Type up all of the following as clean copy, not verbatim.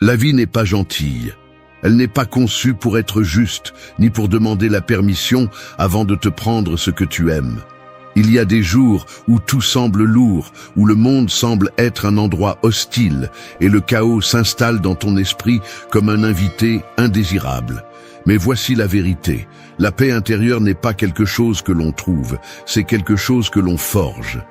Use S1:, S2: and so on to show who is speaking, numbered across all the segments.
S1: La vie n'est pas gentille. Elle n'est pas conçue pour être juste, ni pour demander la permission avant de te prendre ce que tu aimes. Il y a des jours où tout semble lourd, où le monde semble être un endroit hostile, et le chaos s'installe dans ton esprit comme un invité indésirable. Mais voici la vérité. La paix intérieure n'est pas quelque chose que l'on trouve, c'est quelque chose que l'on forge.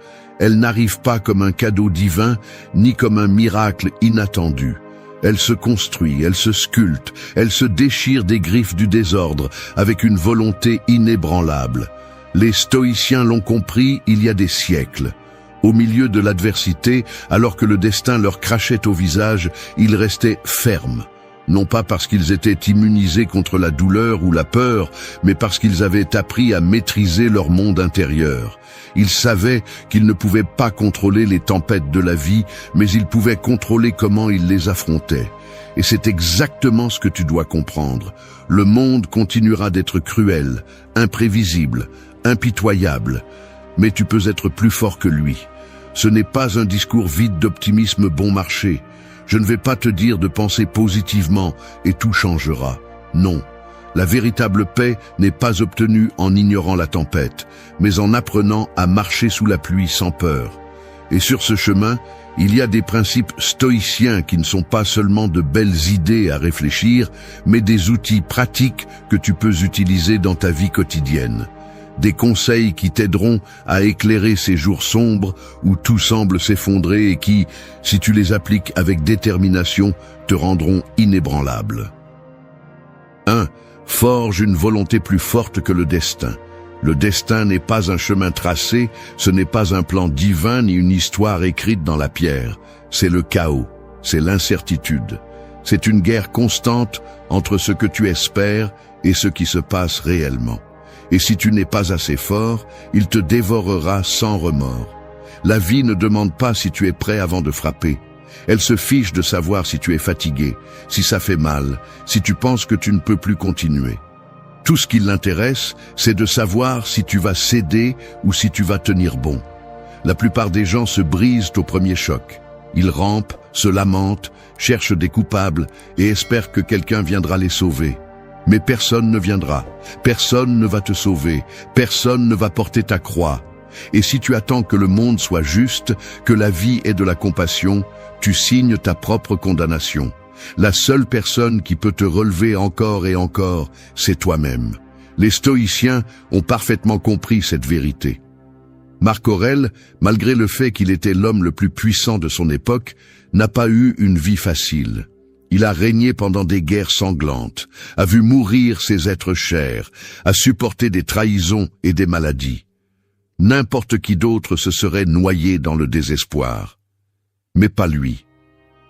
S1: Elle n'arrive pas comme un cadeau divin, ni comme un miracle inattendu. Elle se construit, elle se sculpte, elle se déchire des griffes du désordre avec une volonté inébranlable. Les stoïciens l'ont compris il y a des siècles. Au milieu de l'adversité, alors que le destin leur crachait au visage, ils restaient fermes. Non pas parce qu'ils étaient immunisés contre la douleur ou la peur, mais parce qu'ils avaient appris à maîtriser leur monde intérieur. Ils savaient qu'ils ne pouvaient pas contrôler les tempêtes de la vie, mais ils pouvaient contrôler comment ils les affrontaient. Et c'est exactement ce que tu dois comprendre. Le monde continuera d'être cruel, imprévisible, impitoyable, mais tu peux être plus fort que lui. Ce n'est pas un discours vide d'optimisme bon marché. Je ne vais pas te dire de penser positivement et tout changera. Non, la véritable paix n'est pas obtenue en ignorant la tempête, mais en apprenant à marcher sous la pluie sans peur. Et sur ce chemin, il y a des principes stoïciens qui ne sont pas seulement de belles idées à réfléchir, mais des outils pratiques que tu peux utiliser dans ta vie quotidienne. Des conseils qui t'aideront à éclairer ces jours sombres où tout semble s'effondrer et qui, si tu les appliques avec détermination, te rendront inébranlable. 1. Forge une volonté plus forte que le destin. Le destin n'est pas un chemin tracé, ce n'est pas un plan divin ni une histoire écrite dans la pierre. C'est le chaos, c'est l'incertitude. C'est une guerre constante entre ce que tu espères et ce qui se passe réellement. Et si tu n'es pas assez fort, il te dévorera sans remords. La vie ne demande pas si tu es prêt avant de frapper. Elle se fiche de savoir si tu es fatigué, si ça fait mal, si tu penses que tu ne peux plus continuer. Tout ce qui l'intéresse, c'est de savoir si tu vas céder ou si tu vas tenir bon. La plupart des gens se brisent au premier choc. Ils rampent, se lamentent, cherchent des coupables et espèrent que quelqu'un viendra les sauver. Mais personne ne viendra, personne ne va te sauver, personne ne va porter ta croix. Et si tu attends que le monde soit juste, que la vie ait de la compassion, tu signes ta propre condamnation. La seule personne qui peut te relever encore et encore, c'est toi-même. Les stoïciens ont parfaitement compris cette vérité. Marc Aurèle, malgré le fait qu'il était l'homme le plus puissant de son époque, n'a pas eu une vie facile. Il a régné pendant des guerres sanglantes, a vu mourir ses êtres chers, a supporté des trahisons et des maladies. N'importe qui d'autre se serait noyé dans le désespoir. Mais pas lui.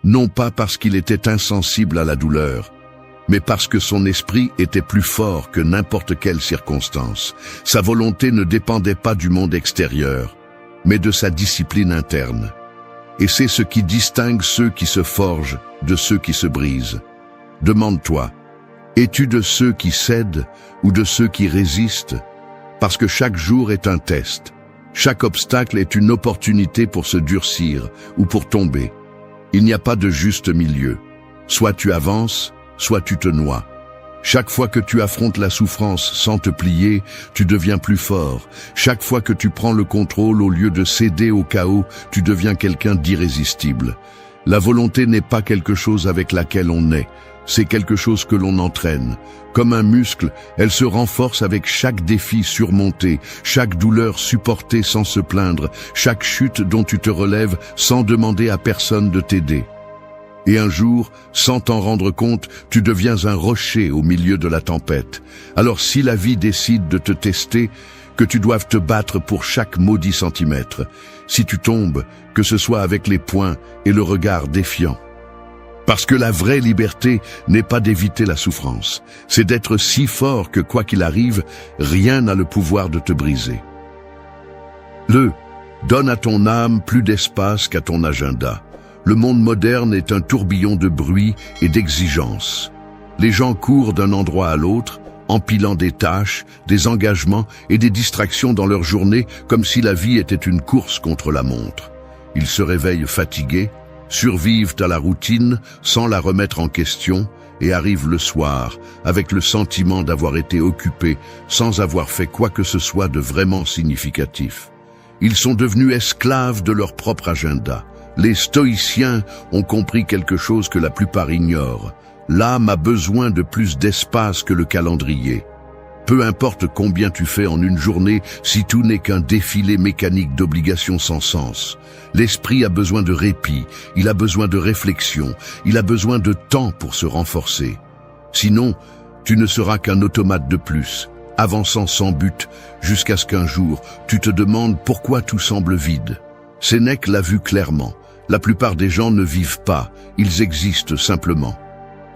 S1: Non pas parce qu'il était insensible à la douleur, mais parce que son esprit était plus fort que n'importe quelle circonstance. Sa volonté ne dépendait pas du monde extérieur, mais de sa discipline interne. Et c'est ce qui distingue ceux qui se forgent de ceux qui se brisent. Demande-toi, es-tu de ceux qui cèdent ou de ceux qui résistent? Parce que chaque jour est un test. Chaque obstacle est une opportunité pour se durcir ou pour tomber. Il n'y a pas de juste milieu. Soit tu avances, soit tu te noies. Chaque fois que tu affrontes la souffrance sans te plier, tu deviens plus fort. Chaque fois que tu prends le contrôle au lieu de céder au chaos, tu deviens quelqu'un d'irrésistible. La volonté n'est pas quelque chose avec laquelle on naît, c'est quelque chose que l'on entraîne. Comme un muscle, elle se renforce avec chaque défi surmonté, chaque douleur supportée sans se plaindre, chaque chute dont tu te relèves sans demander à personne de t'aider. Et un jour, sans t'en rendre compte, tu deviens un rocher au milieu de la tempête. Alors si la vie décide de te tester, que tu doives te battre pour chaque maudit centimètre. Si tu tombes, que ce soit avec les poings et le regard défiant. Parce que la vraie liberté n'est pas d'éviter la souffrance, c'est d'être si fort que quoi qu'il arrive, rien n'a le pouvoir de te briser. Donne à ton âme plus d'espace qu'à ton agenda. Le monde moderne est un tourbillon de bruit et d'exigences. Les gens courent d'un endroit à l'autre, empilant des tâches, des engagements et des distractions dans leur journée comme si la vie était une course contre la montre. Ils se réveillent fatigués, survivent à la routine sans la remettre en question et arrivent le soir avec le sentiment d'avoir été occupés sans avoir fait quoi que ce soit de vraiment significatif. Ils sont devenus esclaves de leur propre agenda. Les stoïciens ont compris quelque chose que la plupart ignorent. L'âme a besoin de plus d'espace que le calendrier. Peu importe combien tu fais en une journée, si tout n'est qu'un défilé mécanique d'obligations sans sens. L'esprit a besoin de répit, il a besoin de réflexion, il a besoin de temps pour se renforcer. Sinon, tu ne seras qu'un automate de plus, avançant sans but, jusqu'à ce qu'un jour, tu te demandes pourquoi tout semble vide. Sénèque l'a vu clairement. La plupart des gens ne vivent pas, ils existent simplement.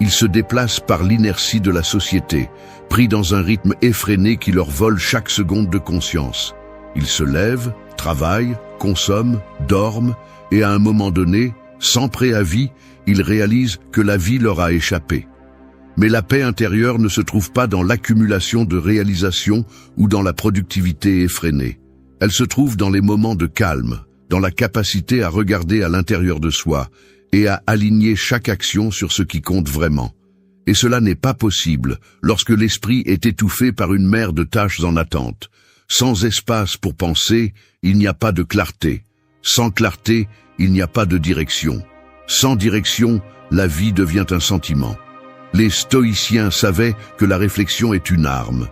S1: Ils se déplacent par l'inertie de la société, pris dans un rythme effréné qui leur vole chaque seconde de conscience. Ils se lèvent, travaillent, consomment, dorment, et à un moment donné, sans préavis, ils réalisent que la vie leur a échappé. Mais la paix intérieure ne se trouve pas dans l'accumulation de réalisations ou dans la productivité effrénée. Elle se trouve dans les moments de calme, dans la capacité à regarder à l'intérieur de soi et à aligner chaque action sur ce qui compte vraiment. Et cela n'est pas possible lorsque l'esprit est étouffé par une mer de tâches en attente. Sans espace pour penser, il n'y a pas de clarté. Sans clarté, il n'y a pas de direction. Sans direction, la vie devient un sentiment. Les stoïciens savaient que la réflexion est une arme.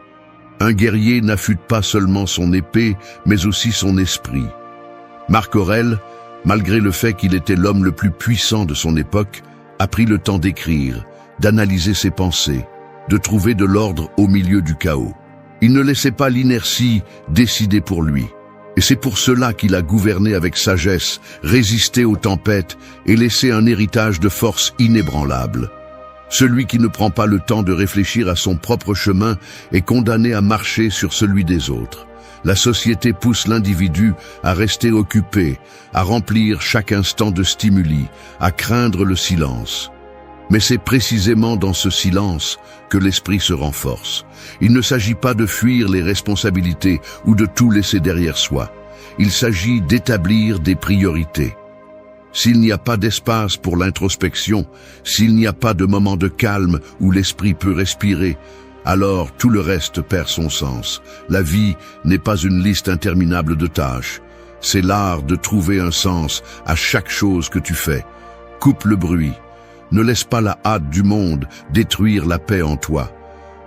S1: Un guerrier n'affûte pas seulement son épée, mais aussi son esprit. Marc Aurèle, malgré le fait qu'il était l'homme le plus puissant de son époque, a pris le temps d'écrire, d'analyser ses pensées, de trouver de l'ordre au milieu du chaos. Il ne laissait pas l'inertie décider pour lui. Et c'est pour cela qu'il a gouverné avec sagesse, résisté aux tempêtes et laissé un héritage de force inébranlable. Celui qui ne prend pas le temps de réfléchir à son propre chemin est condamné à marcher sur celui des autres. La société pousse l'individu à rester occupé, à remplir chaque instant de stimuli, à craindre le silence. Mais c'est précisément dans ce silence que l'esprit se renforce. Il ne s'agit pas de fuir les responsabilités ou de tout laisser derrière soi. Il s'agit d'établir des priorités. S'il n'y a pas d'espace pour l'introspection, s'il n'y a pas de moment de calme où l'esprit peut respirer, alors tout le reste perd son sens. La vie n'est pas une liste interminable de tâches. C'est l'art de trouver un sens à chaque chose que tu fais. Coupe le bruit. Ne laisse pas la hâte du monde détruire la paix en toi.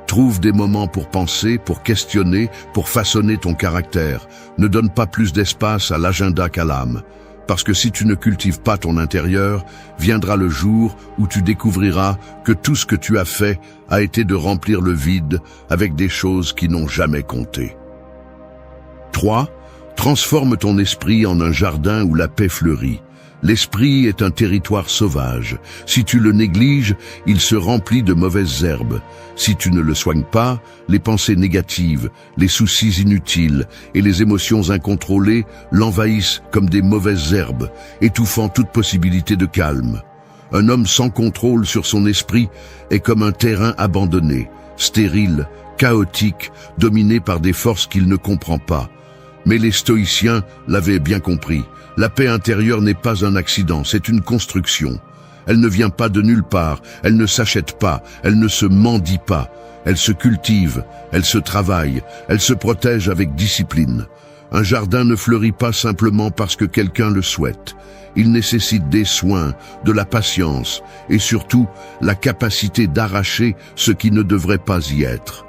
S1: Trouve des moments pour penser, pour questionner, pour façonner ton caractère. Ne donne pas plus d'espace à l'agenda qu'à l'âme. Parce que si tu ne cultives pas ton intérieur, viendra le jour où tu découvriras que tout ce que tu as fait a été de remplir le vide avec des choses qui n'ont jamais compté. 3. Transforme ton esprit en un jardin où la paix fleurit. L'esprit est un territoire sauvage. Si tu le négliges, il se remplit de mauvaises herbes. Si tu ne le soignes pas, les pensées négatives, les soucis inutiles et les émotions incontrôlées l'envahissent comme des mauvaises herbes, étouffant toute possibilité de calme. Un homme sans contrôle sur son esprit est comme un terrain abandonné, stérile, chaotique, dominé par des forces qu'il ne comprend pas. Mais les stoïciens l'avaient bien compris. La paix intérieure n'est pas un accident, c'est une construction. Elle ne vient pas de nulle part, elle ne s'achète pas, elle ne se mendie pas. Elle se cultive, elle se travaille, elle se protège avec discipline. Un jardin ne fleurit pas simplement parce que quelqu'un le souhaite. Il nécessite des soins, de la patience et surtout la capacité d'arracher ce qui ne devrait pas y être.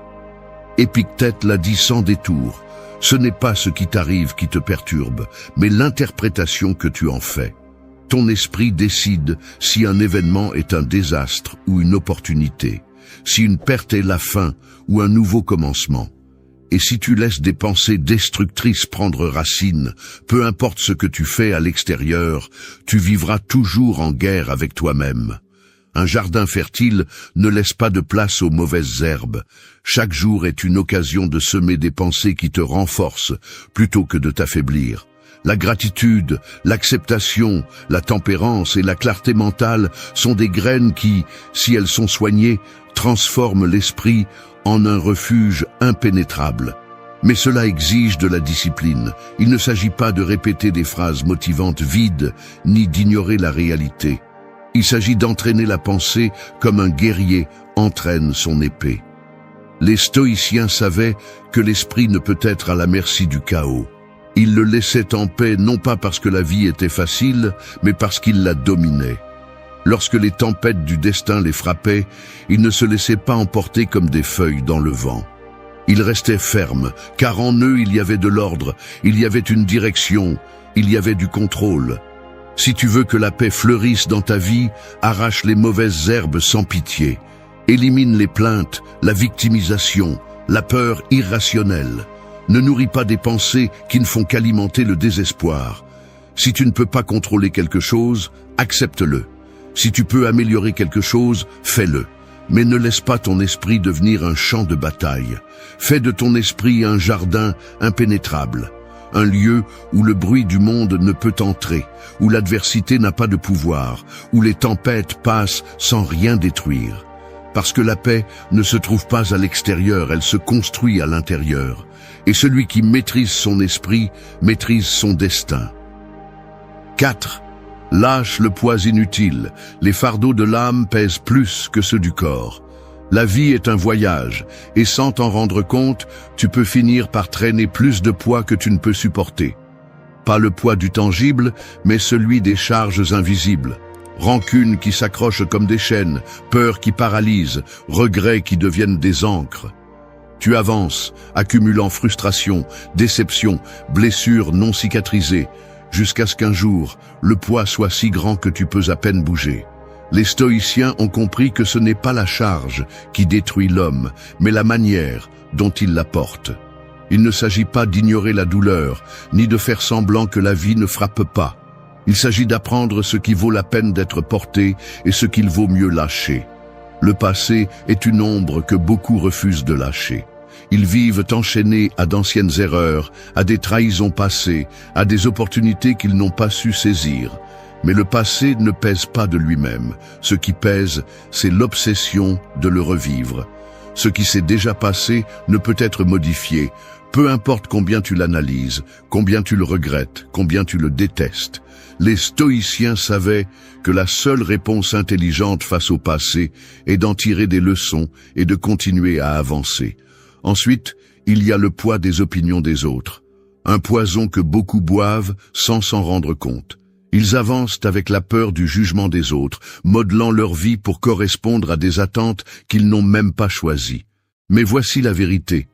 S1: Épictète l'a dit sans détour. Ce n'est pas ce qui t'arrive qui te perturbe, mais l'interprétation que tu en fais. Ton esprit décide si un événement est un désastre ou une opportunité, si une perte est la fin ou un nouveau commencement. Et si tu laisses des pensées destructrices prendre racine, peu importe ce que tu fais à l'extérieur, tu vivras toujours en guerre avec toi-même. Un jardin fertile ne laisse pas de place aux mauvaises herbes. Chaque jour est une occasion de semer des pensées qui te renforcent plutôt que de t'affaiblir. La gratitude, l'acceptation, la tempérance et la clarté mentale sont des graines qui, si elles sont soignées, transforment l'esprit en un refuge impénétrable. Mais cela exige de la discipline. Il ne s'agit pas de répéter des phrases motivantes vides, ni d'ignorer la réalité. Il s'agit d'entraîner la pensée comme un guerrier entraîne son épée. Les stoïciens savaient que l'esprit ne peut être à la merci du chaos. Ils le laissaient en paix non pas parce que la vie était facile, mais parce qu'ils la dominaient. Lorsque les tempêtes du destin les frappaient, ils ne se laissaient pas emporter comme des feuilles dans le vent. Ils restaient fermes, car en eux il y avait de l'ordre, il y avait une direction, il y avait du contrôle. Si tu veux que la paix fleurisse dans ta vie, arrache les mauvaises herbes sans pitié. Élimine les plaintes, la victimisation, la peur irrationnelle. Ne nourris pas des pensées qui ne font qu'alimenter le désespoir. Si tu ne peux pas contrôler quelque chose, accepte-le. Si tu peux améliorer quelque chose, fais-le. Mais ne laisse pas ton esprit devenir un champ de bataille. Fais de ton esprit un jardin impénétrable, un lieu où le bruit du monde ne peut entrer, où l'adversité n'a pas de pouvoir, où les tempêtes passent sans rien détruire. Parce que la paix ne se trouve pas à l'extérieur, elle se construit à l'intérieur. Et celui qui maîtrise son esprit maîtrise son destin. 4. Lâche le poids inutile. Les fardeaux de l'âme pèsent plus que ceux du corps. La vie est un voyage, et sans t'en rendre compte, tu peux finir par traîner plus de poids que tu ne peux supporter. Pas le poids du tangible, mais celui des charges invisibles. Rancune qui s'accroche comme des chaînes, peur qui paralyse, regrets qui deviennent des ancres. Tu avances, accumulant frustration, déception, blessures non cicatrisées, jusqu'à ce qu'un jour, le poids soit si grand que tu peux à peine bouger. Les stoïciens ont compris que ce n'est pas la charge qui détruit l'homme, mais la manière dont il la porte. Il ne s'agit pas d'ignorer la douleur, ni de faire semblant que la vie ne frappe pas. Il s'agit d'apprendre ce qui vaut la peine d'être porté et ce qu'il vaut mieux lâcher. Le passé est une ombre que beaucoup refusent de lâcher. Ils vivent enchaînés à d'anciennes erreurs, à des trahisons passées, à des opportunités qu'ils n'ont pas su saisir. Mais le passé ne pèse pas de lui-même. Ce qui pèse, c'est l'obsession de le revivre. Ce qui s'est déjà passé ne peut être modifié, peu importe combien tu l'analyses, combien tu le regrettes, combien tu le détestes. Les stoïciens savaient que la seule réponse intelligente face au passé est d'en tirer des leçons et de continuer à avancer. Ensuite, il y a le poids des opinions des autres. Un poison que beaucoup boivent sans s'en rendre compte. Ils avancent avec la peur du jugement des autres, modelant leur vie pour correspondre à des attentes qu'ils n'ont même pas choisies. Mais voici la vérité.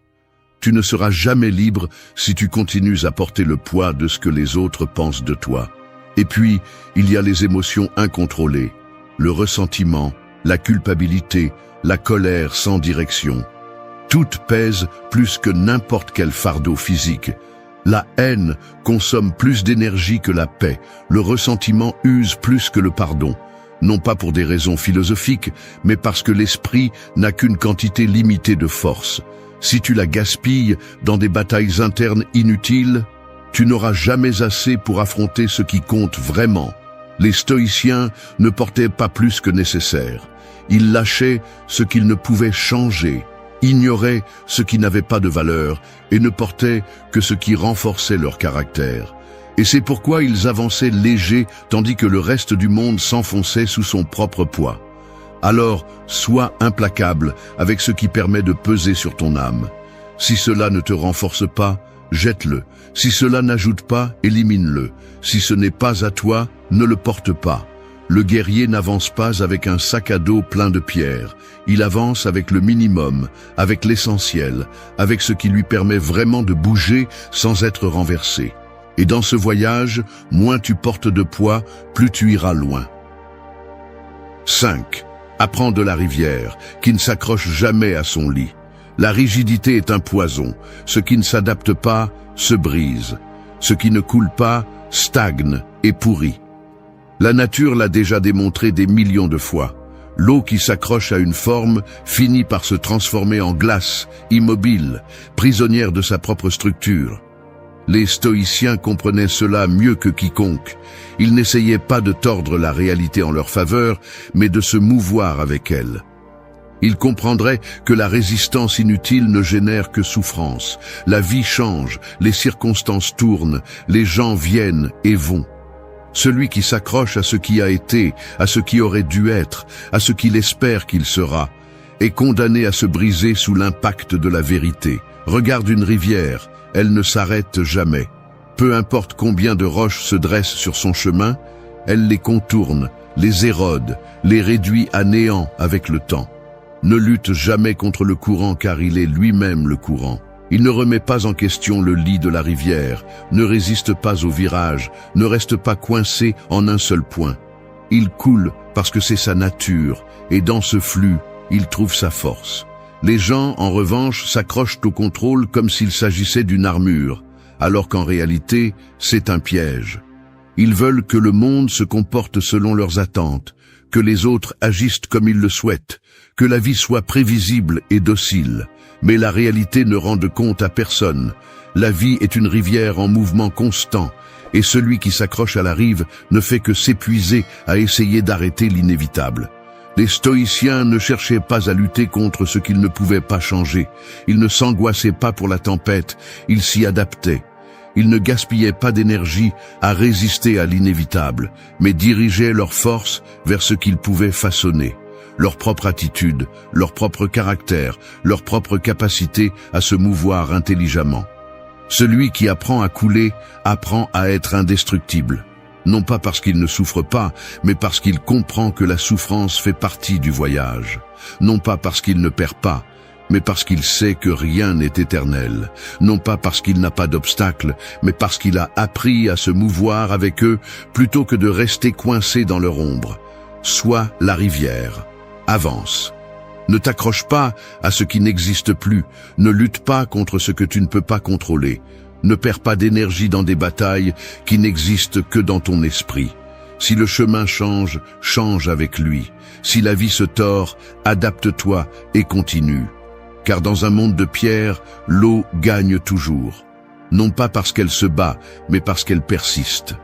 S1: Tu ne seras jamais libre si tu continues à porter le poids de ce que les autres pensent de toi. Et puis, il y a les émotions incontrôlées, le ressentiment, la culpabilité, la colère sans direction. Toutes pèsent plus que n'importe quel fardeau physique. La haine consomme plus d'énergie que la paix. Le ressentiment use plus que le pardon. Non pas pour des raisons philosophiques, mais parce que l'esprit n'a qu'une quantité limitée de force. Si tu la gaspilles dans des batailles internes inutiles, tu n'auras jamais assez pour affronter ce qui compte vraiment. Les stoïciens ne portaient pas plus que nécessaire. Ils lâchaient ce qu'ils ne pouvaient changer, ignoraient ce qui n'avait pas de valeur et ne portaient que ce qui renforçait leur caractère. Et c'est pourquoi ils avançaient légers tandis que le reste du monde s'enfonçait sous son propre poids. Alors, sois implacable avec ce qui permet de peser sur ton âme. Si cela ne te renforce pas, jette-le. Si cela n'ajoute pas, élimine-le. Si ce n'est pas à toi, ne le porte pas. Le guerrier n'avance pas avec un sac à dos plein de pierres. Il avance avec le minimum, avec l'essentiel, avec ce qui lui permet vraiment de bouger sans être renversé. Et dans ce voyage, moins tu portes de poids, plus tu iras loin. 5. Apprends de la rivière, qui ne s'accroche jamais à son lit. La rigidité est un poison. Ce qui ne s'adapte pas, se brise. Ce qui ne coule pas, stagne et pourrit. La nature l'a déjà démontré des millions de fois. L'eau qui s'accroche à une forme finit par se transformer en glace, immobile, prisonnière de sa propre structure. Les stoïciens comprenaient cela mieux que quiconque. Ils n'essayaient pas de tordre la réalité en leur faveur, mais de se mouvoir avec elle. Ils comprendraient que la résistance inutile ne génère que souffrance. La vie change, les circonstances tournent, les gens viennent et vont. Celui qui s'accroche à ce qui a été, à ce qui aurait dû être, à ce qu'il espère qu'il sera, est condamné à se briser sous l'impact de la vérité. Regarde une rivière, elle ne s'arrête jamais. Peu importe combien de roches se dressent sur son chemin, elle les contourne, les érode, les réduit à néant avec le temps. Ne lutte jamais contre le courant car il est lui-même le courant. Il ne remet pas en question le lit de la rivière, ne résiste pas au virage, ne reste pas coincé en un seul point. Il coule parce que c'est sa nature, et dans ce flux, il trouve sa force. Les gens, en revanche, s'accrochent au contrôle comme s'il s'agissait d'une armure, alors qu'en réalité, c'est un piège. Ils veulent que le monde se comporte selon leurs attentes, que les autres agissent comme ils le souhaitent, que la vie soit prévisible et docile. Mais la réalité ne rend de compte à personne. La vie est une rivière en mouvement constant, et celui qui s'accroche à la rive ne fait que s'épuiser à essayer d'arrêter l'inévitable. Les stoïciens ne cherchaient pas à lutter contre ce qu'ils ne pouvaient pas changer. Ils ne s'angoissaient pas pour la tempête, ils s'y adaptaient. Ils ne gaspillaient pas d'énergie à résister à l'inévitable, mais dirigeaient leur force vers ce qu'ils pouvaient façonner. Leur propre attitude, leur propre caractère, leur propre capacité à se mouvoir intelligemment. Celui qui apprend à couler apprend à être indestructible. Non pas parce qu'il ne souffre pas, mais parce qu'il comprend que la souffrance fait partie du voyage. Non pas parce qu'il ne perd pas, mais parce qu'il sait que rien n'est éternel. Non pas parce qu'il n'a pas d'obstacles, mais parce qu'il a appris à se mouvoir avec eux plutôt que de rester coincé dans leur ombre. Sois la rivière. Avance. Ne t'accroche pas à ce qui n'existe plus. Ne lutte pas contre ce que tu ne peux pas contrôler. Ne perds pas d'énergie dans des batailles qui n'existent que dans ton esprit. Si le chemin change, change avec lui. Si la vie se tord, adapte-toi et continue. Car dans un monde de pierre, l'eau gagne toujours. Non pas parce qu'elle se bat, mais parce qu'elle persiste.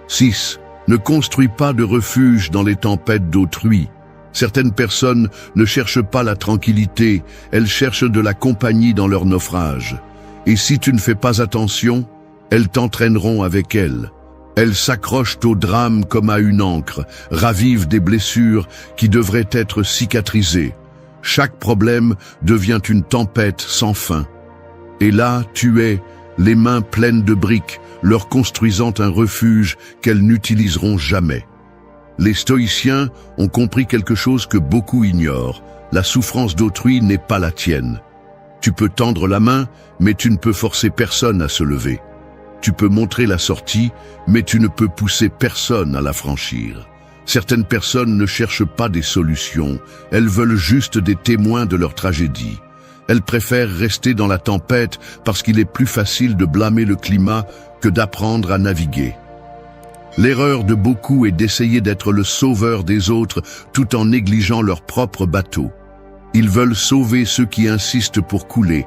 S1: 6. Ne construis pas de refuge dans les tempêtes d'autrui. Certaines personnes ne cherchent pas la tranquillité, elles cherchent de la compagnie dans leur naufrage. Et si tu ne fais pas attention, elles t'entraîneront avec elles. Elles s'accrochent au drame comme à une ancre, ravivent des blessures qui devraient être cicatrisées. Chaque problème devient une tempête sans fin. Et là, tu es, les mains pleines de briques, leur construisant un refuge qu'elles n'utiliseront jamais. Les stoïciens ont compris quelque chose que beaucoup ignorent. La souffrance d'autrui n'est pas la tienne. Tu peux tendre la main, mais tu ne peux forcer personne à se lever. Tu peux montrer la sortie, mais tu ne peux pousser personne à la franchir. Certaines personnes ne cherchent pas des solutions, elles veulent juste des témoins de leur tragédie. Elles préfèrent rester dans la tempête parce qu'il est plus facile de blâmer le climat que d'apprendre à naviguer. L'erreur de beaucoup est d'essayer d'être le sauveur des autres tout en négligeant leur propre bateau. Ils veulent sauver ceux qui insistent pour couler.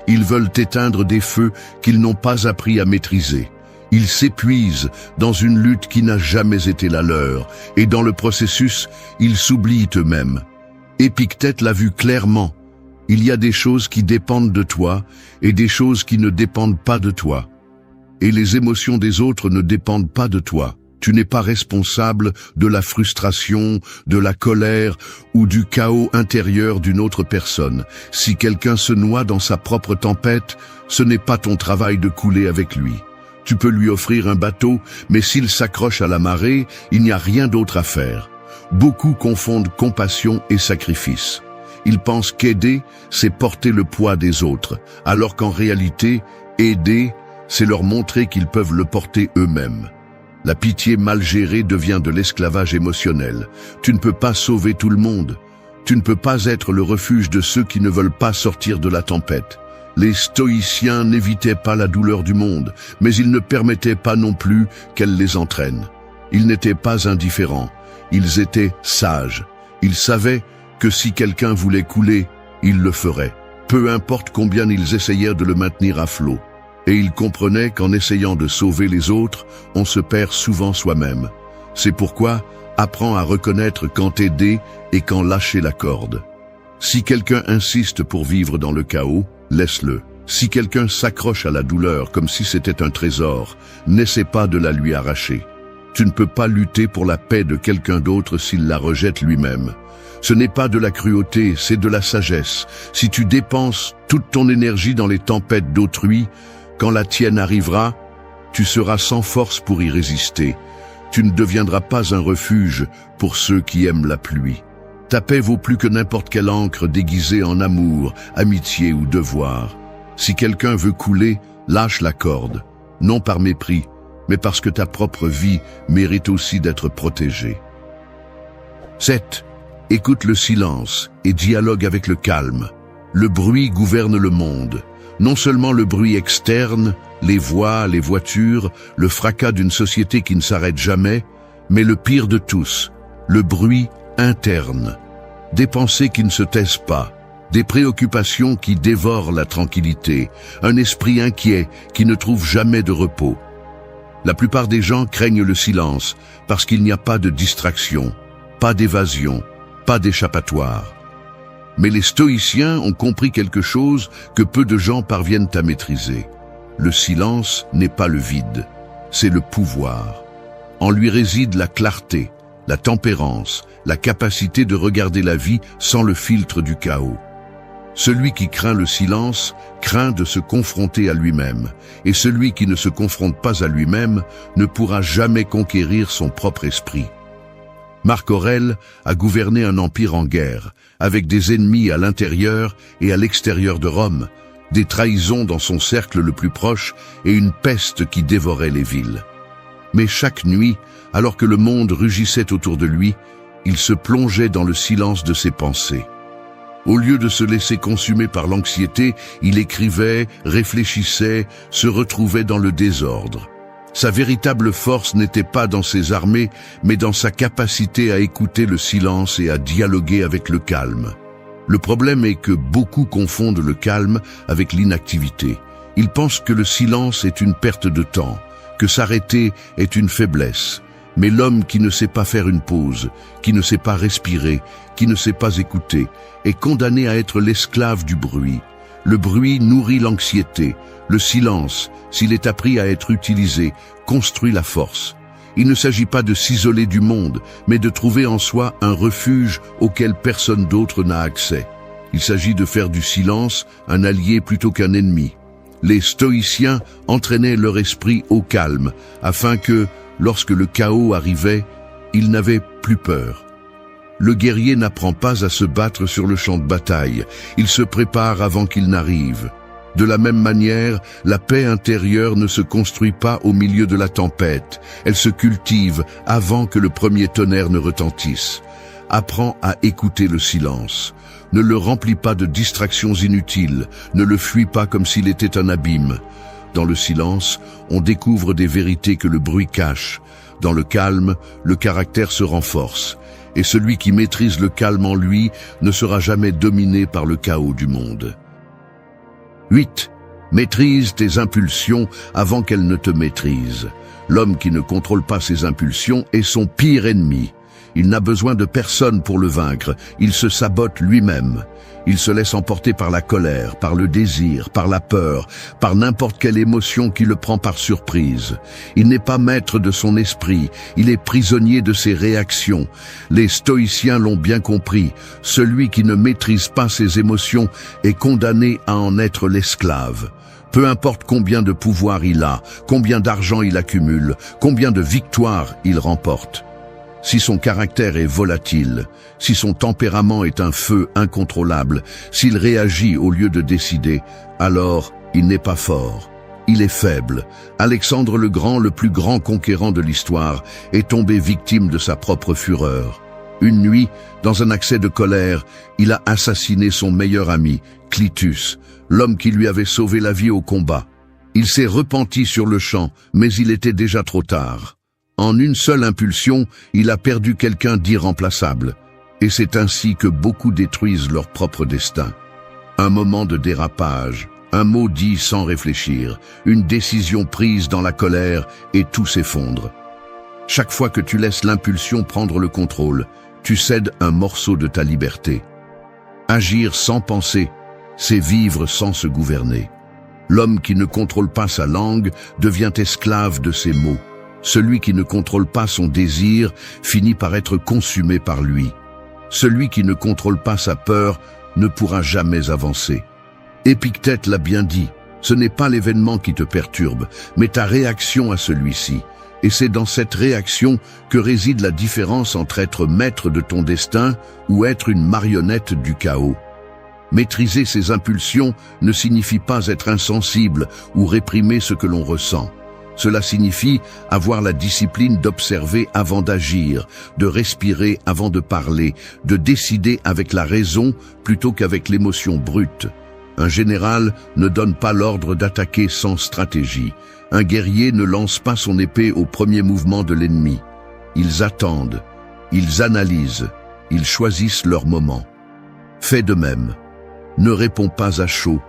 S1: Ils veulent éteindre des feux qu'ils n'ont pas appris à maîtriser. Ils s'épuisent dans une lutte qui n'a jamais été la leur, et dans le processus, ils s'oublient eux-mêmes. Épictète l'a vu clairement. Il y a des choses qui dépendent de toi et des choses qui ne dépendent pas de toi. Et les émotions des autres ne dépendent pas de toi. Tu n'es pas responsable de la frustration, de la colère ou du chaos intérieur d'une autre personne. Si quelqu'un se noie dans sa propre tempête, ce n'est pas ton travail de couler avec lui. Tu peux lui offrir un bateau, mais s'il s'accroche à la marée, il n'y a rien d'autre à faire. Beaucoup confondent compassion et sacrifice. Ils pensent qu'aider, c'est porter le poids des autres, alors qu'en réalité, aider, c'est leur montrer qu'ils peuvent le porter eux-mêmes. La pitié mal gérée devient de l'esclavage émotionnel. Tu ne peux pas sauver tout le monde. Tu ne peux pas être le refuge de ceux qui ne veulent pas sortir de la tempête. Les stoïciens n'évitaient pas la douleur du monde, mais ils ne permettaient pas non plus qu'elle les entraîne. Ils n'étaient pas indifférents, ils étaient sages. Ils savaient que si quelqu'un voulait couler, il le ferait, peu importe combien ils essayèrent de le maintenir à flot. Et ils comprenaient qu'en essayant de sauver les autres, on se perd souvent soi-même. C'est pourquoi Apprends à reconnaître quand t'aider et quand lâcher la corde. Si quelqu'un insiste pour vivre dans le chaos, laisse-le. Si quelqu'un s'accroche à la douleur comme si c'était un trésor, n'essaie pas de la lui arracher. Tu ne peux pas lutter pour la paix de quelqu'un d'autre s'il la rejette lui-même. Ce n'est pas de la cruauté, c'est de la sagesse. Si tu dépenses toute ton énergie dans les tempêtes d'autrui, quand la tienne arrivera, tu seras sans force pour y résister. Tu ne deviendras pas un refuge pour ceux qui aiment la pluie. Ta paix vaut plus que n'importe quelle encre déguisée en amour, amitié ou devoir. Si quelqu'un veut couler, lâche la corde, non par mépris, mais parce que ta propre vie mérite aussi d'être protégée. 7. Écoute le silence et dialogue avec le calme. Le bruit gouverne le monde. Non seulement le bruit externe, les voix, les voitures, le fracas d'une société qui ne s'arrête jamais, mais le pire de tous, le bruit interne. Des pensées qui ne se taisent pas, des préoccupations qui dévorent la tranquillité, un esprit inquiet qui ne trouve jamais de repos. La plupart des gens craignent le silence parce qu'il n'y a pas de distraction, pas d'évasion, pas d'échappatoire. Mais les stoïciens ont compris quelque chose que peu de gens parviennent à maîtriser. Le silence n'est pas le vide, c'est le pouvoir. En lui réside la clarté, la tempérance, la capacité de regarder la vie sans le filtre du chaos. Celui qui craint le silence craint de se confronter à lui-même, et celui qui ne se confronte pas à lui-même ne pourra jamais conquérir son propre esprit. Marc Aurèle a gouverné un empire en guerre, avec des ennemis à l'intérieur et à l'extérieur de Rome, des trahisons dans son cercle le plus proche et une peste qui dévorait les villes. Mais chaque nuit, alors que le monde rugissait autour de lui, il se plongeait dans le silence de ses pensées. Au lieu de se laisser consumer par l'anxiété, il écrivait, réfléchissait, se retrouvait dans le désordre. Sa véritable force n'était pas dans ses armées, mais dans sa capacité à écouter le silence et à dialoguer avec le calme. Le problème est que beaucoup confondent le calme avec l'inactivité. Ils pensent que le silence est une perte de temps, que s'arrêter est une faiblesse. Mais l'homme qui ne sait pas faire une pause, qui ne sait pas respirer, qui ne sait pas écouter, est condamné à être l'esclave du bruit. Le bruit nourrit l'anxiété. Le silence, s'il est appris à être utilisé, construit la force. Il ne s'agit pas de s'isoler du monde, mais de trouver en soi un refuge auquel personne d'autre n'a accès. Il s'agit de faire du silence un allié plutôt qu'un ennemi. Les stoïciens entraînaient leur esprit au calme, afin que, lorsque le chaos arrivait, ils n'avaient plus peur. Le guerrier n'apprend pas à se battre sur le champ de bataille, il se prépare avant qu'il n'arrive. De la même manière, la paix intérieure ne se construit pas au milieu de la tempête, elle se cultive avant que le premier tonnerre ne retentisse. Apprends à écouter le silence. Ne le remplis pas de distractions inutiles, ne le fuis pas comme s'il était un abîme. Dans le silence, on découvre des vérités que le bruit cache. Dans le calme, le caractère se renforce. Et celui qui maîtrise le calme en lui ne sera jamais dominé par le chaos du monde. 8. Maîtrise tes impulsions avant qu'elles ne te maîtrisent. L'homme qui ne contrôle pas ses impulsions est son pire ennemi. Il n'a besoin de personne pour le vaincre, il se sabote lui-même. Il se laisse emporter par la colère, par le désir, par la peur, par n'importe quelle émotion qui le prend par surprise. Il n'est pas maître de son esprit, il est prisonnier de ses réactions. Les stoïciens l'ont bien compris, celui qui ne maîtrise pas ses émotions est condamné à en être l'esclave. Peu importe combien de pouvoir il a, combien d'argent il accumule, combien de victoires il remporte. Si son caractère est volatile, si son tempérament est un feu incontrôlable, s'il réagit au lieu de décider, alors il n'est pas fort, il est faible. Alexandre le Grand, le plus grand conquérant de l'histoire, est tombé victime de sa propre fureur. Une nuit, dans un accès de colère, il a assassiné son meilleur ami, Clitus, l'homme qui lui avait sauvé la vie au combat. Il s'est repenti sur le champ, mais il était déjà trop tard. En une seule impulsion, il a perdu quelqu'un d'irremplaçable. Et c'est ainsi que beaucoup détruisent leur propre destin. Un moment de dérapage, un mot dit sans réfléchir, une décision prise dans la colère et tout s'effondre. Chaque fois que tu laisses l'impulsion prendre le contrôle, tu cèdes un morceau de ta liberté. Agir sans penser, c'est vivre sans se gouverner. L'homme qui ne contrôle pas sa langue devient esclave de ses mots. Celui qui ne contrôle pas son désir finit par être consumé par lui. Celui qui ne contrôle pas sa peur ne pourra jamais avancer. Épictète l'a bien dit, ce n'est pas l'événement qui te perturbe, mais ta réaction à celui-ci. Et c'est dans cette réaction que réside la différence entre être maître de ton destin ou être une marionnette du chaos. Maîtriser ses impulsions ne signifie pas être insensible ou réprimer ce que l'on ressent. Cela signifie avoir la discipline d'observer avant d'agir, de respirer avant de parler, de décider avec la raison plutôt qu'avec l'émotion brute. Un général ne donne pas l'ordre d'attaquer sans stratégie. Un guerrier ne lance pas son épée au premier mouvement de l'ennemi. Ils attendent, ils analysent, ils choisissent leur moment. Fais de même. Ne réponds pas à chaud.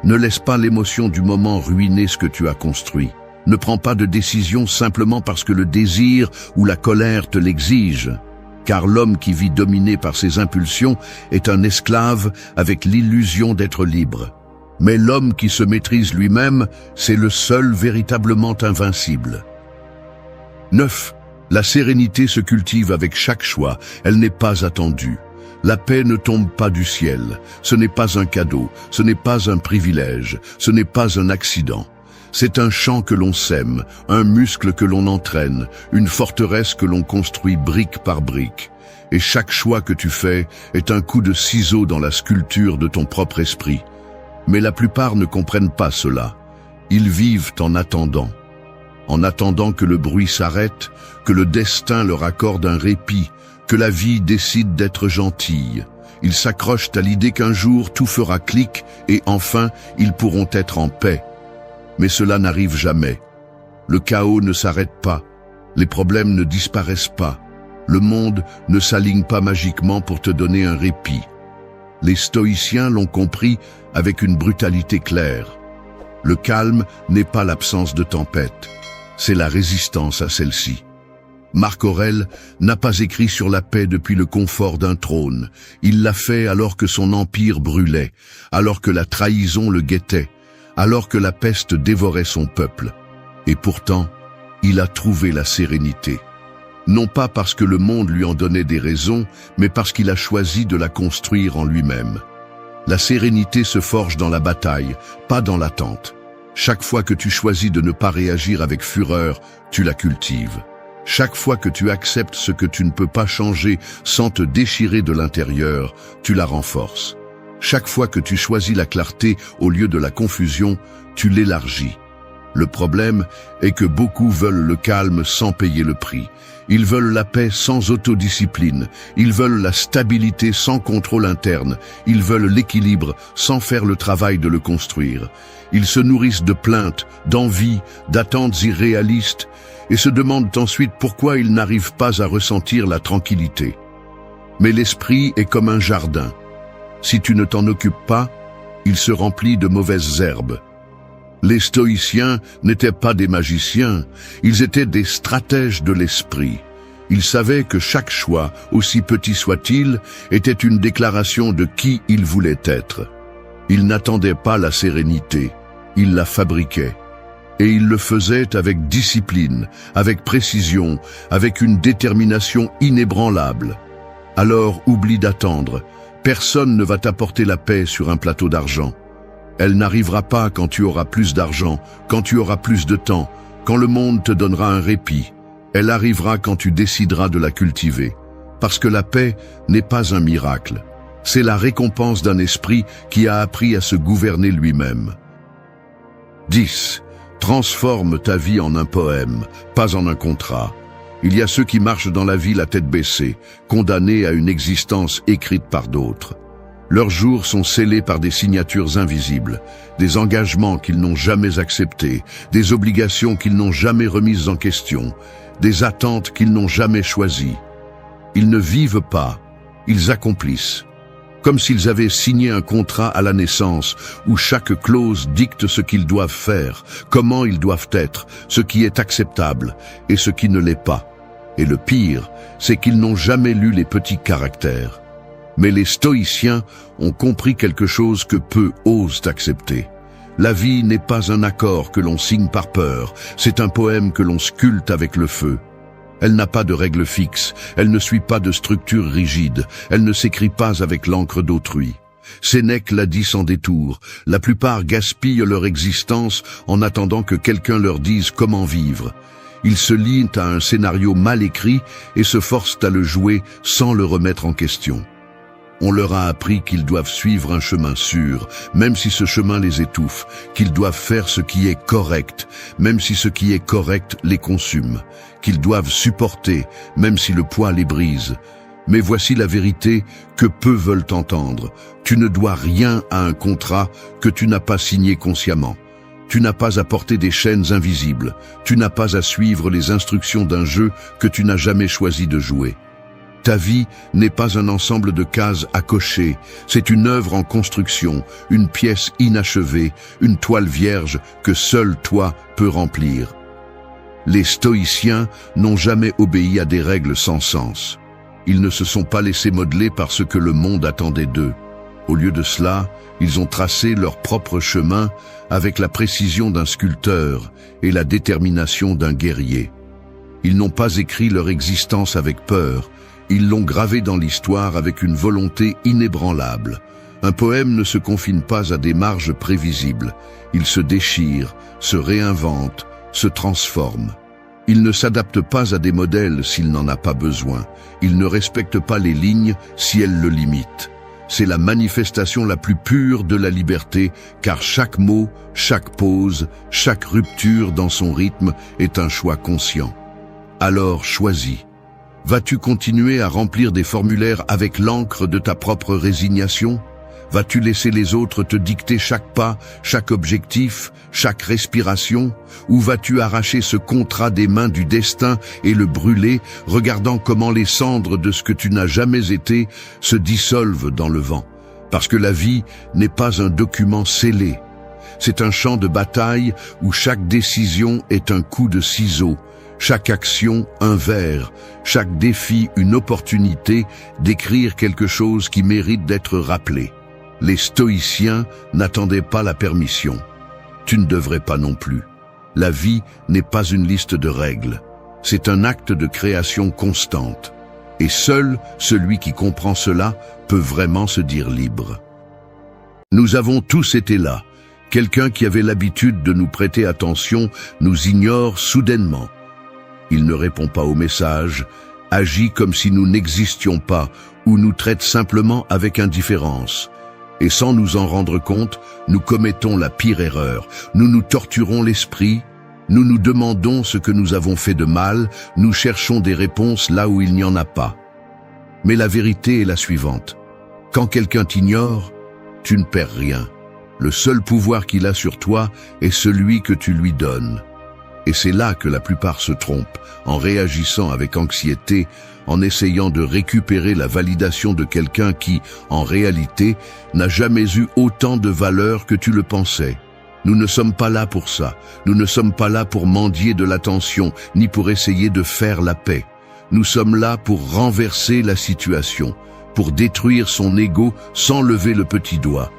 S1: Ne laisse pas l'émotion du moment ruiner ce que tu as construit. Ne prends pas de décision simplement parce que le désir ou la colère te l'exige. Car l'homme qui vit dominé par ses impulsions est un esclave avec l'illusion d'être libre. Mais l'homme qui se maîtrise lui-même, c'est le seul véritablement invincible. 9. La sérénité se cultive avec chaque choix, elle n'est pas attendue. La paix ne tombe pas du ciel, ce n'est pas un cadeau, ce n'est pas un privilège, ce n'est pas un accident. C'est un champ que l'on sème, un muscle que l'on entraîne, une forteresse que l'on construit brique par brique. Et chaque choix que tu fais est un coup de ciseau dans la sculpture de ton propre esprit. Mais la plupart ne comprennent pas cela. Ils vivent en attendant que le bruit s'arrête, que le destin leur accorde un répit, que la vie décide d'être gentille. Ils s'accrochent à l'idée qu'un jour tout fera clic et enfin ils pourront être en paix. Mais cela n'arrive jamais. Le chaos ne s'arrête pas, les problèmes ne disparaissent pas, le monde ne s'aligne pas magiquement pour te donner un répit. Les stoïciens l'ont compris avec une brutalité claire. Le calme n'est pas l'absence de tempête, c'est la résistance à celle-ci. Marc Aurèle n'a pas écrit sur la paix depuis le confort d'un trône. Il l'a fait alors que son empire brûlait, alors que la trahison le guettait, alors que la peste dévorait son peuple. Et pourtant, il a trouvé la sérénité. Non pas parce que le monde lui en donnait des raisons, mais parce qu'il a choisi de la construire en lui-même. La sérénité se forge dans la bataille, pas dans l'attente. Chaque fois que tu choisis de ne pas réagir avec fureur, tu la cultives. Chaque fois que tu acceptes ce que tu ne peux pas changer sans te déchirer de l'intérieur, tu la renforces. Chaque fois que tu choisis la clarté au lieu de la confusion, tu l'élargis. Le problème est que beaucoup veulent le calme sans payer le prix. Ils veulent la paix sans autodiscipline. Ils veulent la stabilité sans contrôle interne. Ils veulent l'équilibre sans faire le travail de le construire. Ils se nourrissent de plaintes, d'envies, d'attentes irréalistes et se demandent ensuite pourquoi ils n'arrivent pas à ressentir la tranquillité. Mais l'esprit est comme un jardin. Si tu ne t'en occupes pas, il se remplit de mauvaises herbes. Les stoïciens n'étaient pas des magiciens, ils étaient des stratèges de l'esprit. Ils savaient que chaque choix, aussi petit soit-il, était une déclaration de qui ils voulaient être. Ils n'attendaient pas la sérénité, ils la fabriquaient. Et ils le faisaient avec discipline, avec précision, avec une détermination inébranlable. Alors oublie d'attendre. Personne ne va t'apporter la paix sur un plateau d'argent. Elle n'arrivera pas quand tu auras plus d'argent, quand tu auras plus de temps, quand le monde te donnera un répit. Elle arrivera quand tu décideras de la cultiver. Parce que la paix n'est pas un miracle. C'est la récompense d'un esprit qui a appris à se gouverner lui-même. 10. Transforme ta vie en un poème, pas en un contrat. Il y a ceux qui marchent dans la vie la tête baissée, condamnés à une existence écrite par d'autres. Leurs jours sont scellés par des signatures invisibles, des engagements qu'ils n'ont jamais acceptés, des obligations qu'ils n'ont jamais remises en question, des attentes qu'ils n'ont jamais choisies. Ils ne vivent pas, ils accomplissent. Comme s'ils avaient signé un contrat à la naissance, où chaque clause dicte ce qu'ils doivent faire, comment ils doivent être, ce qui est acceptable et ce qui ne l'est pas. Et le pire, c'est qu'ils n'ont jamais lu les petits caractères. Mais les stoïciens ont compris quelque chose que peu osent accepter. La vie n'est pas un accord que l'on signe par peur, c'est un poème que l'on sculpte avec le feu. Elle n'a pas de règles fixes, elle ne suit pas de structure rigide, elle ne s'écrit pas avec l'encre d'autrui. Sénèque l'a dit sans détour, la plupart gaspillent leur existence en attendant que quelqu'un leur dise comment vivre. Ils se lient à un scénario mal écrit et se forcent à le jouer sans le remettre en question. On leur a appris qu'ils doivent suivre un chemin sûr, même si ce chemin les étouffe, qu'ils doivent faire ce qui est correct, même si ce qui est correct les consume, qu'ils doivent supporter, même si le poids les brise. Mais voici la vérité que peu veulent entendre. Tu ne dois rien à un contrat que tu n'as pas signé consciemment. Tu n'as pas à porter des chaînes invisibles. Tu n'as pas à suivre les instructions d'un jeu que tu n'as jamais choisi de jouer. Ta vie n'est pas un ensemble de cases à cocher, c'est une œuvre en construction, une pièce inachevée, une toile vierge que seul toi peux remplir. Les stoïciens n'ont jamais obéi à des règles sans sens. Ils ne se sont pas laissés modeler par ce que le monde attendait d'eux. Au lieu de cela, ils ont tracé leur propre chemin avec la précision d'un sculpteur et la détermination d'un guerrier. Ils n'ont pas écrit leur existence avec peur, ils l'ont gravé dans l'histoire avec une volonté inébranlable. Un poème ne se confine pas à des marges prévisibles. Il se déchire, se réinvente, se transforme. Il ne s'adapte pas à des modèles s'il n'en a pas besoin. Il ne respecte pas les lignes si elles le limitent. C'est la manifestation la plus pure de la liberté, car chaque mot, chaque pause, chaque rupture dans son rythme est un choix conscient. Alors choisis. Vas-tu continuer à remplir des formulaires avec l'encre de ta propre résignation? Vas-tu laisser les autres te dicter chaque pas, chaque objectif, chaque respiration? Ou vas-tu arracher ce contrat des mains du destin et le brûler, regardant comment les cendres de ce que tu n'as jamais été se dissolvent dans le vent? Parce que la vie n'est pas un document scellé. C'est un champ de bataille où chaque décision est un coup de ciseau, chaque action un vers, chaque défi une opportunité d'écrire quelque chose qui mérite d'être rappelé. Les stoïciens n'attendaient pas la permission. Tu ne devrais pas non plus. La vie n'est pas une liste de règles. C'est un acte de création constante. Et seul celui qui comprend cela peut vraiment se dire libre. Nous avons tous été là. Quelqu'un qui avait l'habitude de nous prêter attention nous ignore soudainement. Il ne répond pas aux messages, agit comme si nous n'existions pas ou nous traite simplement avec indifférence. Et sans nous en rendre compte, nous commettons la pire erreur. Nous nous torturons l'esprit, nous nous demandons ce que nous avons fait de mal, nous cherchons des réponses là où il n'y en a pas. Mais la vérité est la suivante. Quand quelqu'un t'ignore, tu ne perds rien. Le seul pouvoir qu'il a sur toi est celui que tu lui donnes. Et c'est là que la plupart se trompent, en réagissant avec anxiété, en essayant de récupérer la validation de quelqu'un qui, en réalité, n'a jamais eu autant de valeur que tu le pensais. Nous ne sommes pas là pour ça. Nous ne sommes pas là pour mendier de l'attention, ni pour essayer de faire la paix. Nous sommes là pour renverser la situation, pour détruire son ego sans lever le petit doigt.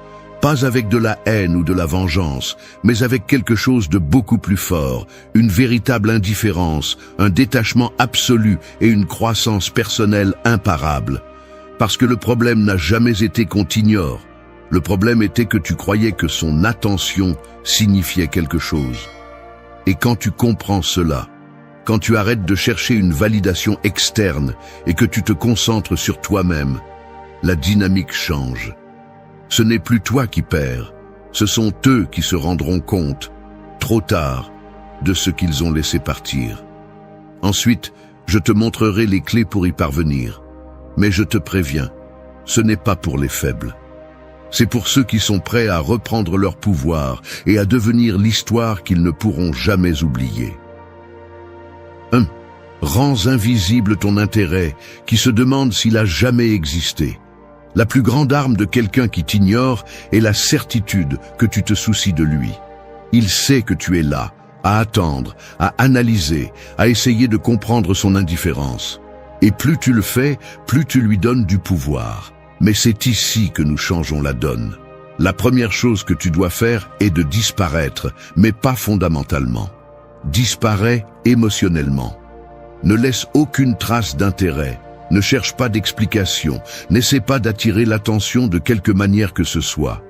S1: Pas avec de la haine ou de la vengeance, mais avec quelque chose de beaucoup plus fort, une véritable indifférence, un détachement absolu et une croissance personnelle imparable. Parce que le problème n'a jamais été qu'on t'ignore. Le problème était que tu croyais que son attention signifiait quelque chose. Et quand tu comprends cela, quand tu arrêtes de chercher une validation externe et que tu te concentres sur toi-même, la dynamique change. Ce n'est plus toi qui perds, ce sont eux qui se rendront compte, trop tard, de ce qu'ils ont laissé partir. Ensuite, je te montrerai les clés pour y parvenir. Mais je te préviens, ce n'est pas pour les faibles. C'est pour ceux qui sont prêts à reprendre leur pouvoir et à devenir l'histoire qu'ils ne pourront jamais oublier. 1. Rends invisible ton intérêt, qui se demande s'il a jamais existé. La plus grande arme de quelqu'un qui t'ignore est la certitude que tu te soucies de lui. Il sait que tu es là, à attendre, à analyser, à essayer de comprendre son indifférence. Et plus tu le fais, plus tu lui donnes du pouvoir. Mais c'est ici que nous changeons la donne. La première chose que tu dois faire est de disparaître, mais pas fondamentalement. Disparais émotionnellement. Ne laisse aucune trace d'intérêt. Ne cherche pas d'explication. N'essaie pas d'attirer l'attention de quelque manière que ce soit.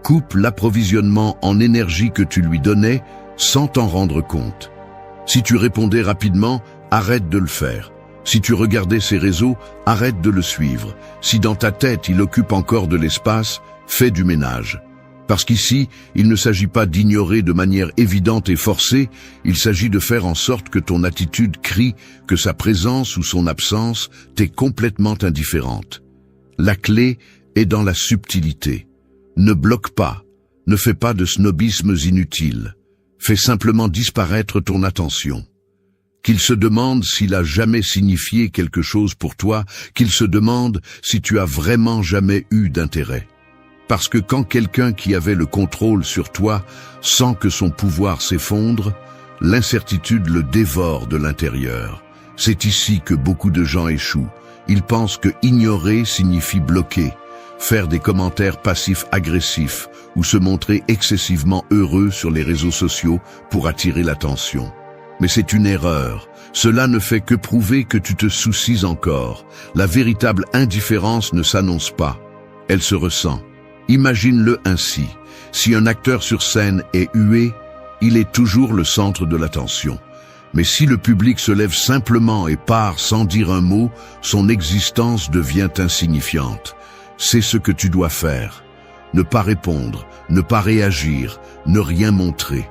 S1: Coupe l'approvisionnement en énergie que tu lui donnais sans t'en rendre compte. Si tu répondais rapidement, arrête de le faire. Si tu regardais ses réseaux, arrête de le suivre. Si dans ta tête il occupe encore de l'espace, fais du ménage. Parce qu'ici, il ne s'agit pas d'ignorer de manière évidente et forcée, il s'agit de faire en sorte que ton attitude crie que sa présence ou son absence t'est complètement indifférente. La clé est dans la subtilité. Ne bloque pas, ne fais pas de snobismes inutiles. Fais simplement disparaître ton attention. Qu'il se demande s'il a jamais signifié quelque chose pour toi, qu'il se demande si tu as vraiment jamais eu d'intérêt. Parce que quand quelqu'un qui avait le contrôle sur toi sent que son pouvoir s'effondre, l'incertitude le dévore de l'intérieur. C'est ici que beaucoup de gens échouent. Ils pensent que ignorer signifie bloquer, faire des commentaires passifs-agressifs ou se montrer excessivement heureux sur les réseaux sociaux pour attirer l'attention. Mais c'est une erreur. Cela ne fait que prouver que tu te soucies encore. La véritable indifférence ne s'annonce pas. Elle se ressent. Imagine-le ainsi. Si un acteur sur scène est hué, il est toujours le centre de l'attention. Mais si le public se lève simplement et part sans dire un mot, son existence devient insignifiante. C'est ce que tu dois faire. Ne pas répondre, ne pas réagir, ne rien montrer.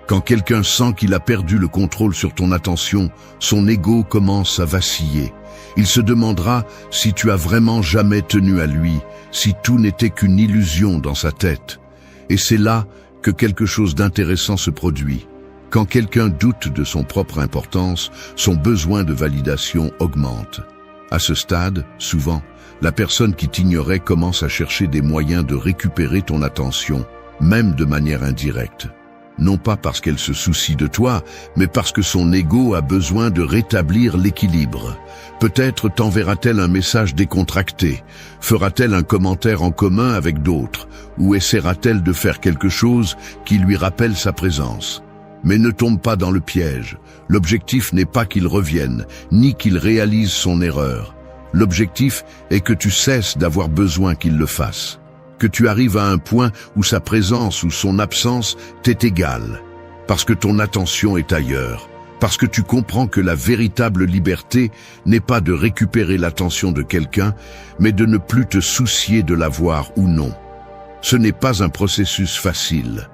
S1: Quand quelqu'un sent qu'il a perdu le contrôle sur ton attention, son ego commence à vaciller. Il se demandera si tu as vraiment jamais tenu à lui, si tout n'était qu'une illusion dans sa tête. Et c'est là que quelque chose d'intéressant se produit. Quand quelqu'un doute de son propre importance, son besoin de validation augmente. À ce stade, souvent, la personne qui t'ignorait commence à chercher des moyens de récupérer ton attention, même de manière indirecte. Non pas parce qu'elle se soucie de toi, mais parce que son ego a besoin de rétablir l'équilibre. Peut-être t'enverra-t-elle un message décontracté, fera-t-elle un commentaire en commun avec d'autres, ou essaiera-t-elle de faire quelque chose qui lui rappelle sa présence. Mais ne tombe pas dans le piège. L'objectif n'est pas qu'il revienne, ni qu'il réalise son erreur. L'objectif est que tu cesses d'avoir besoin qu'il le fasse. Que tu arrives à un point où sa présence ou son absence t'est égale, parce que ton attention est ailleurs, parce que tu comprends que la véritable liberté n'est pas de récupérer l'attention de quelqu'un, mais de ne plus te soucier de l'avoir ou non. Ce n'est pas un processus facile.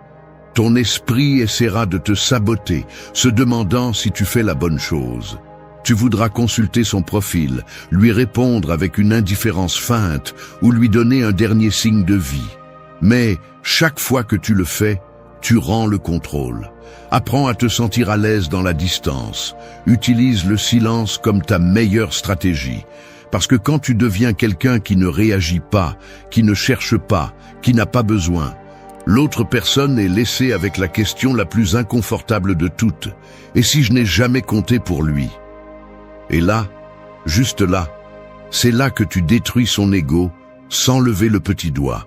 S1: Ton esprit essaiera de te saboter, se demandant si tu fais la bonne chose. Tu voudras consulter son profil, lui répondre avec une indifférence feinte ou lui donner un dernier signe de vie. Mais chaque fois que tu le fais, tu rends le contrôle. Apprends à te sentir à l'aise dans la distance. Utilise le silence comme ta meilleure stratégie. Parce que quand tu deviens quelqu'un qui ne réagit pas, qui ne cherche pas, qui n'a pas besoin, l'autre personne est laissée avec la question la plus inconfortable de toutes. Et si je n'ai jamais compté pour lui ? Et là, juste là, c'est là que tu détruis son ego sans lever le petit doigt.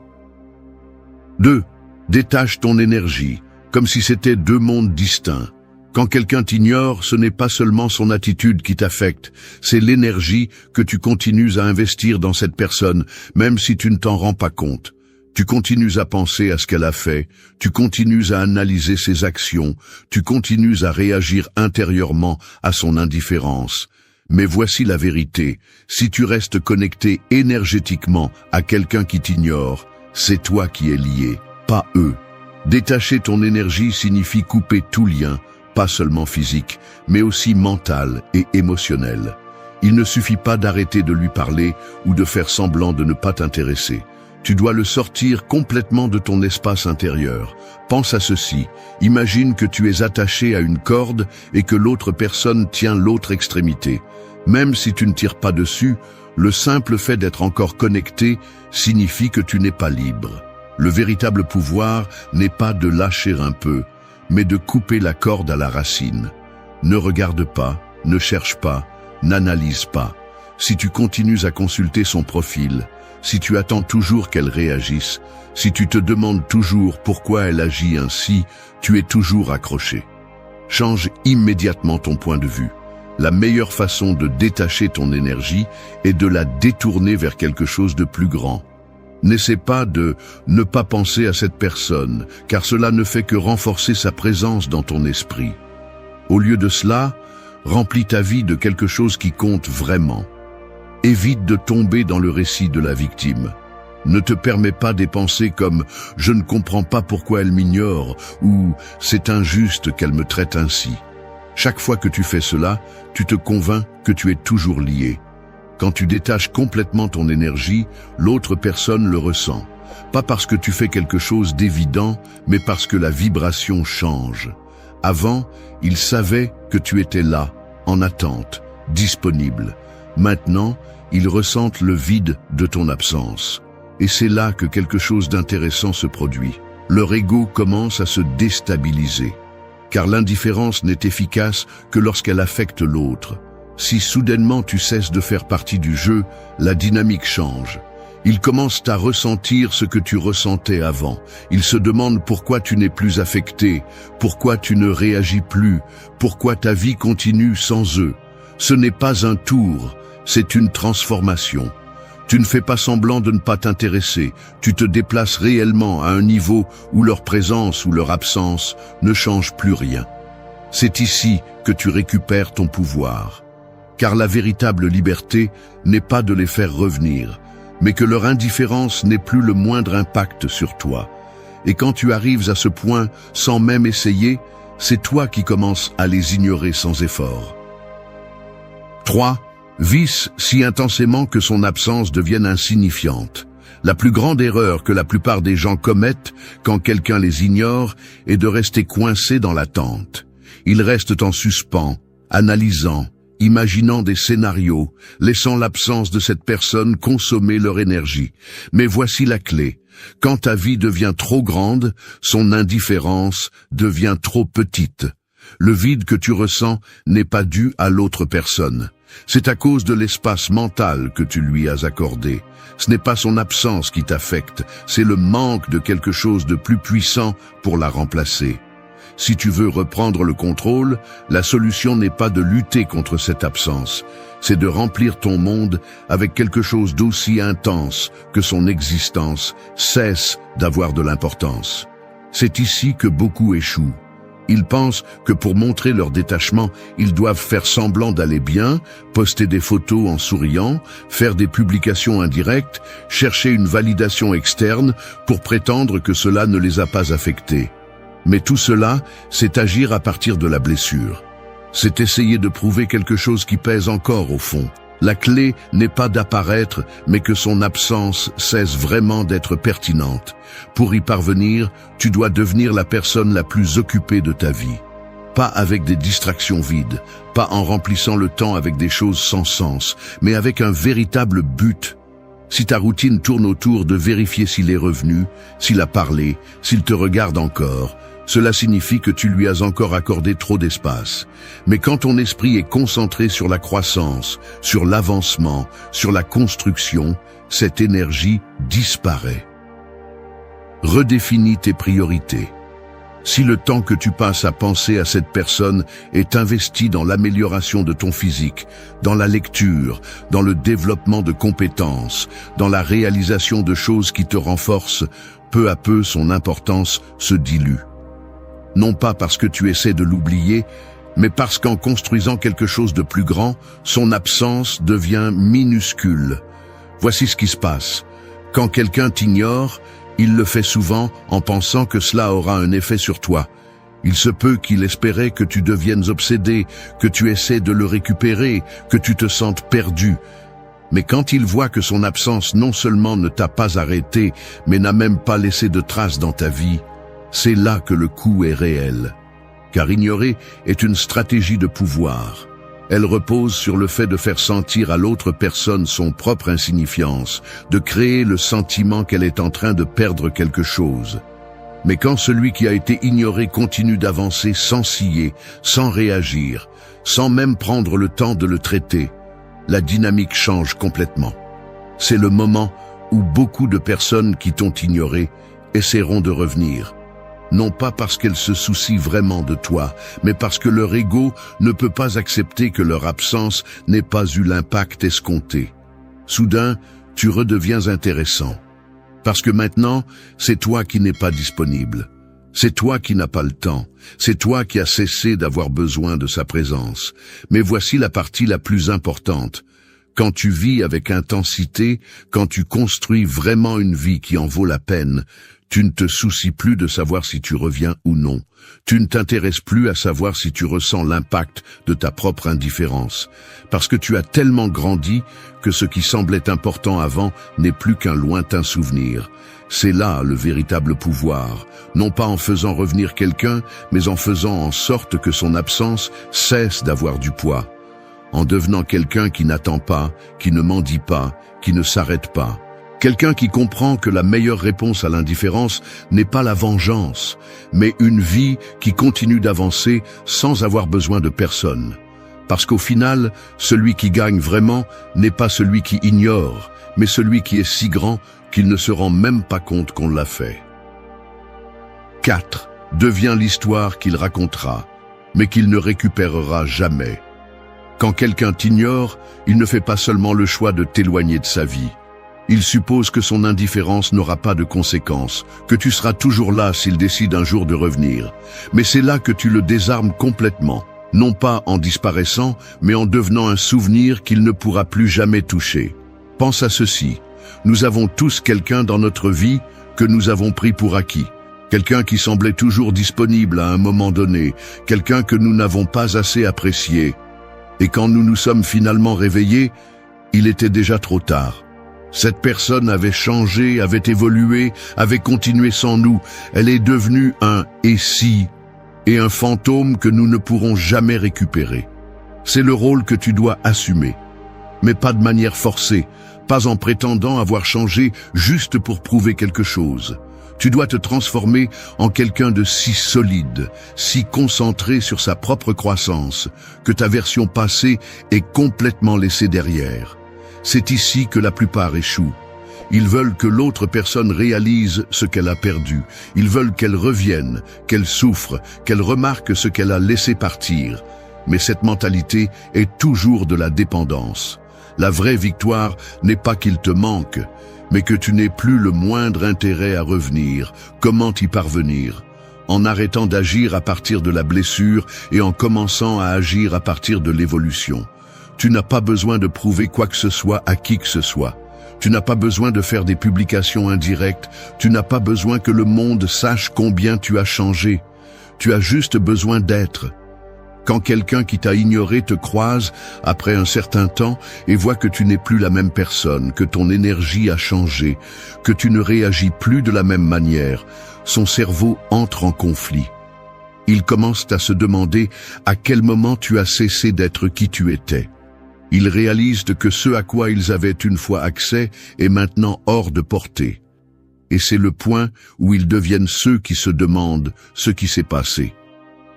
S1: 2. Détache ton énergie, comme si c'était deux mondes distincts. Quand quelqu'un t'ignore, ce n'est pas seulement son attitude qui t'affecte, c'est l'énergie que tu continues à investir dans cette personne, même si tu ne t'en rends pas compte. Tu continues à penser à ce qu'elle a fait, tu continues à analyser ses actions, tu continues à réagir intérieurement à son indifférence. Mais voici la vérité, si tu restes connecté énergétiquement à quelqu'un qui t'ignore, c'est toi qui es lié, pas eux. Détacher ton énergie signifie couper tout lien, pas seulement physique, mais aussi mental et émotionnel. Il ne suffit pas d'arrêter de lui parler ou de faire semblant de ne pas t'intéresser. Tu dois le sortir complètement de ton espace intérieur. Pense à ceci, imagine que tu es attaché à une corde et que l'autre personne tient l'autre extrémité. Même si tu ne tires pas dessus, le simple fait d'être encore connecté signifie que tu n'es pas libre. Le véritable pouvoir n'est pas de lâcher un peu, mais de couper la corde à la racine. Ne regarde pas, ne cherche pas, n'analyse pas. Si tu continues à consulter son profil, si tu attends toujours qu'elle réagisse, si tu te demandes toujours pourquoi elle agit ainsi, tu es toujours accroché. Change immédiatement ton point de vue. La meilleure façon de détacher ton énergie est de la détourner vers quelque chose de plus grand. N'essaie pas de ne pas penser à cette personne, car cela ne fait que renforcer sa présence dans ton esprit. Au lieu de cela, remplis ta vie de quelque chose qui compte vraiment. Évite de tomber dans le récit de la victime. Ne te permets pas des pensées comme « je ne comprends pas pourquoi elle m'ignore » ou « c'est injuste qu'elle me traite ainsi ». Chaque fois que tu fais cela, tu te convaincs que tu es toujours lié. Quand tu détaches complètement ton énergie, l'autre personne le ressent. Pas parce que tu fais quelque chose d'évident, mais parce que la vibration change. Avant, ils savaient que tu étais là, en attente, disponible. Maintenant, ils ressentent le vide de ton absence. Et c'est là que quelque chose d'intéressant se produit. Leur ego commence à se déstabiliser. Car l'indifférence n'est efficace que lorsqu'elle affecte l'autre. Si soudainement tu cesses de faire partie du jeu, la dynamique change. Ils commencent à ressentir ce que tu ressentais avant. Ils se demandent pourquoi tu n'es plus affecté, pourquoi tu ne réagis plus, pourquoi ta vie continue sans eux. Ce n'est pas un tour, c'est une transformation. Tu ne fais pas semblant de ne pas t'intéresser, tu te déplaces réellement à un niveau où leur présence ou leur absence ne change plus rien. C'est ici que tu récupères ton pouvoir. Car la véritable liberté n'est pas de les faire revenir, mais que leur indifférence n'ait plus le moindre impact sur toi. Et quand tu arrives à ce point sans même essayer, c'est toi qui commences à les ignorer sans effort. 3. Visse si intensément que son absence devienne insignifiante. La plus grande erreur que la plupart des gens commettent quand quelqu'un les ignore est de rester coincés dans l'attente. Ils restent en suspens, analysant, imaginant des scénarios, laissant l'absence de cette personne consommer leur énergie. Mais voici la clé. Quand ta vie devient trop grande, son indifférence devient trop petite. Le vide que tu ressens n'est pas dû à l'autre personne. C'est à cause de l'espace mental que tu lui as accordé. Ce n'est pas son absence qui t'affecte, c'est le manque de quelque chose de plus puissant pour la remplacer. Si tu veux reprendre le contrôle, la solution n'est pas de lutter contre cette absence, c'est de remplir ton monde avec quelque chose d'aussi intense que son existence cesse d'avoir de l'importance. C'est ici que beaucoup échouent. Ils pensent que pour montrer leur détachement, ils doivent faire semblant d'aller bien, poster des photos en souriant, faire des publications indirectes, chercher une validation externe pour prétendre que cela ne les a pas affectés. Mais tout cela, c'est agir à partir de la blessure. C'est essayer de prouver quelque chose qui pèse encore au fond. La clé n'est pas d'apparaître, mais que son absence cesse vraiment d'être pertinente. Pour y parvenir, tu dois devenir la personne la plus occupée de ta vie. Pas avec des distractions vides, pas en remplissant le temps avec des choses sans sens, mais avec un véritable but. Si ta routine tourne autour de vérifier s'il est revenu, s'il a parlé, s'il te regarde encore, cela signifie que tu lui as encore accordé trop d'espace. Mais quand ton esprit est concentré sur la croissance, sur l'avancement, sur la construction, cette énergie disparaît. Redéfinis tes priorités. Si le temps que tu passes à penser à cette personne est investi dans l'amélioration de ton physique, dans la lecture, dans le développement de compétences, dans la réalisation de choses qui te renforcent, peu à peu son importance se dilue. Non pas parce que tu essaies de l'oublier, mais parce qu'en construisant quelque chose de plus grand, son absence devient minuscule. Voici ce qui se passe. Quand quelqu'un t'ignore, il le fait souvent en pensant que cela aura un effet sur toi. Il se peut qu'il espérait que tu deviennes obsédé, que tu essaies de le récupérer, que tu te sentes perdu. Mais quand il voit que son absence non seulement ne t'a pas arrêté, mais n'a même pas laissé de traces dans ta vie, c'est là que le coup est réel. Car ignorer est une stratégie de pouvoir. Elle repose sur le fait de faire sentir à l'autre personne son propre insignifiance, de créer le sentiment qu'elle est en train de perdre quelque chose. Mais quand celui qui a été ignoré continue d'avancer sans ciller, sans réagir, sans même prendre le temps de le traiter, la dynamique change complètement. C'est le moment où beaucoup de personnes qui t'ont ignoré essaieront de revenir. Non pas parce qu'elles se soucient vraiment de toi, mais parce que leur ego ne peut pas accepter que leur absence n'ait pas eu l'impact escompté. Soudain, tu redeviens intéressant. Parce que maintenant, c'est toi qui n'es pas disponible. C'est toi qui n'as pas le temps. C'est toi qui as cessé d'avoir besoin de sa présence. Mais voici la partie la plus importante. Quand tu vis avec intensité, quand tu construis vraiment une vie qui en vaut la peine, tu ne te soucies plus de savoir si tu reviens ou non. Tu ne t'intéresses plus à savoir si tu ressens l'impact de ta propre indifférence. Parce que tu as tellement grandi que ce qui semblait important avant n'est plus qu'un lointain souvenir. C'est là le véritable pouvoir. Non pas en faisant revenir quelqu'un, mais en faisant en sorte que son absence cesse d'avoir du poids. En devenant quelqu'un qui n'attend pas, qui ne mendie pas, qui ne s'arrête pas. Quelqu'un qui comprend que la meilleure réponse à l'indifférence n'est pas la vengeance, mais une vie qui continue d'avancer sans avoir besoin de personne. Parce qu'au final, celui qui gagne vraiment n'est pas celui qui ignore, mais celui qui est si grand qu'il ne se rend même pas compte qu'on l'a fait. 4. Devient l'histoire qu'il racontera, mais qu'il ne récupérera jamais. Quand quelqu'un t'ignore, il ne fait pas seulement le choix de t'éloigner de sa vie. Il suppose que son indifférence n'aura pas de conséquences, que tu seras toujours là s'il décide un jour de revenir. Mais c'est là que tu le désarmes complètement, non pas en disparaissant, mais en devenant un souvenir qu'il ne pourra plus jamais toucher. Pense à ceci, nous avons tous quelqu'un dans notre vie que nous avons pris pour acquis. Quelqu'un qui semblait toujours disponible à un moment donné, quelqu'un que nous n'avons pas assez apprécié. Et quand nous nous sommes finalement réveillés, il était déjà trop tard. Cette personne avait changé, avait évolué, avait continué sans nous. Elle est devenue un « et si » et un fantôme que nous ne pourrons jamais récupérer. C'est le rôle que tu dois assumer, mais pas de manière forcée, pas en prétendant avoir changé juste pour prouver quelque chose. Tu dois te transformer en quelqu'un de si solide, si concentré sur sa propre croissance, que ta version passée est complètement laissée derrière. C'est ici que la plupart échouent. Ils veulent que l'autre personne réalise ce qu'elle a perdu. Ils veulent qu'elle revienne, qu'elle souffre, qu'elle remarque ce qu'elle a laissé partir. Mais cette mentalité est toujours de la dépendance. La vraie victoire n'est pas qu'il te manque, mais que tu n'aies plus le moindre intérêt à revenir. Comment y parvenir? En arrêtant d'agir à partir de la blessure et en commençant à agir à partir de l'évolution. Tu n'as pas besoin de prouver quoi que ce soit à qui que ce soit. Tu n'as pas besoin de faire des publications indirectes. Tu n'as pas besoin que le monde sache combien tu as changé. Tu as juste besoin d'être. Quand quelqu'un qui t'a ignoré te croise après un certain temps et voit que tu n'es plus la même personne, que ton énergie a changé, que tu ne réagis plus de la même manière, son cerveau entre en conflit. Il commence à se demander à quel moment tu as cessé d'être qui tu étais. Ils réalisent que ce à quoi ils avaient une fois accès est maintenant hors de portée. Et c'est le point où ils deviennent ceux qui se demandent ce qui s'est passé.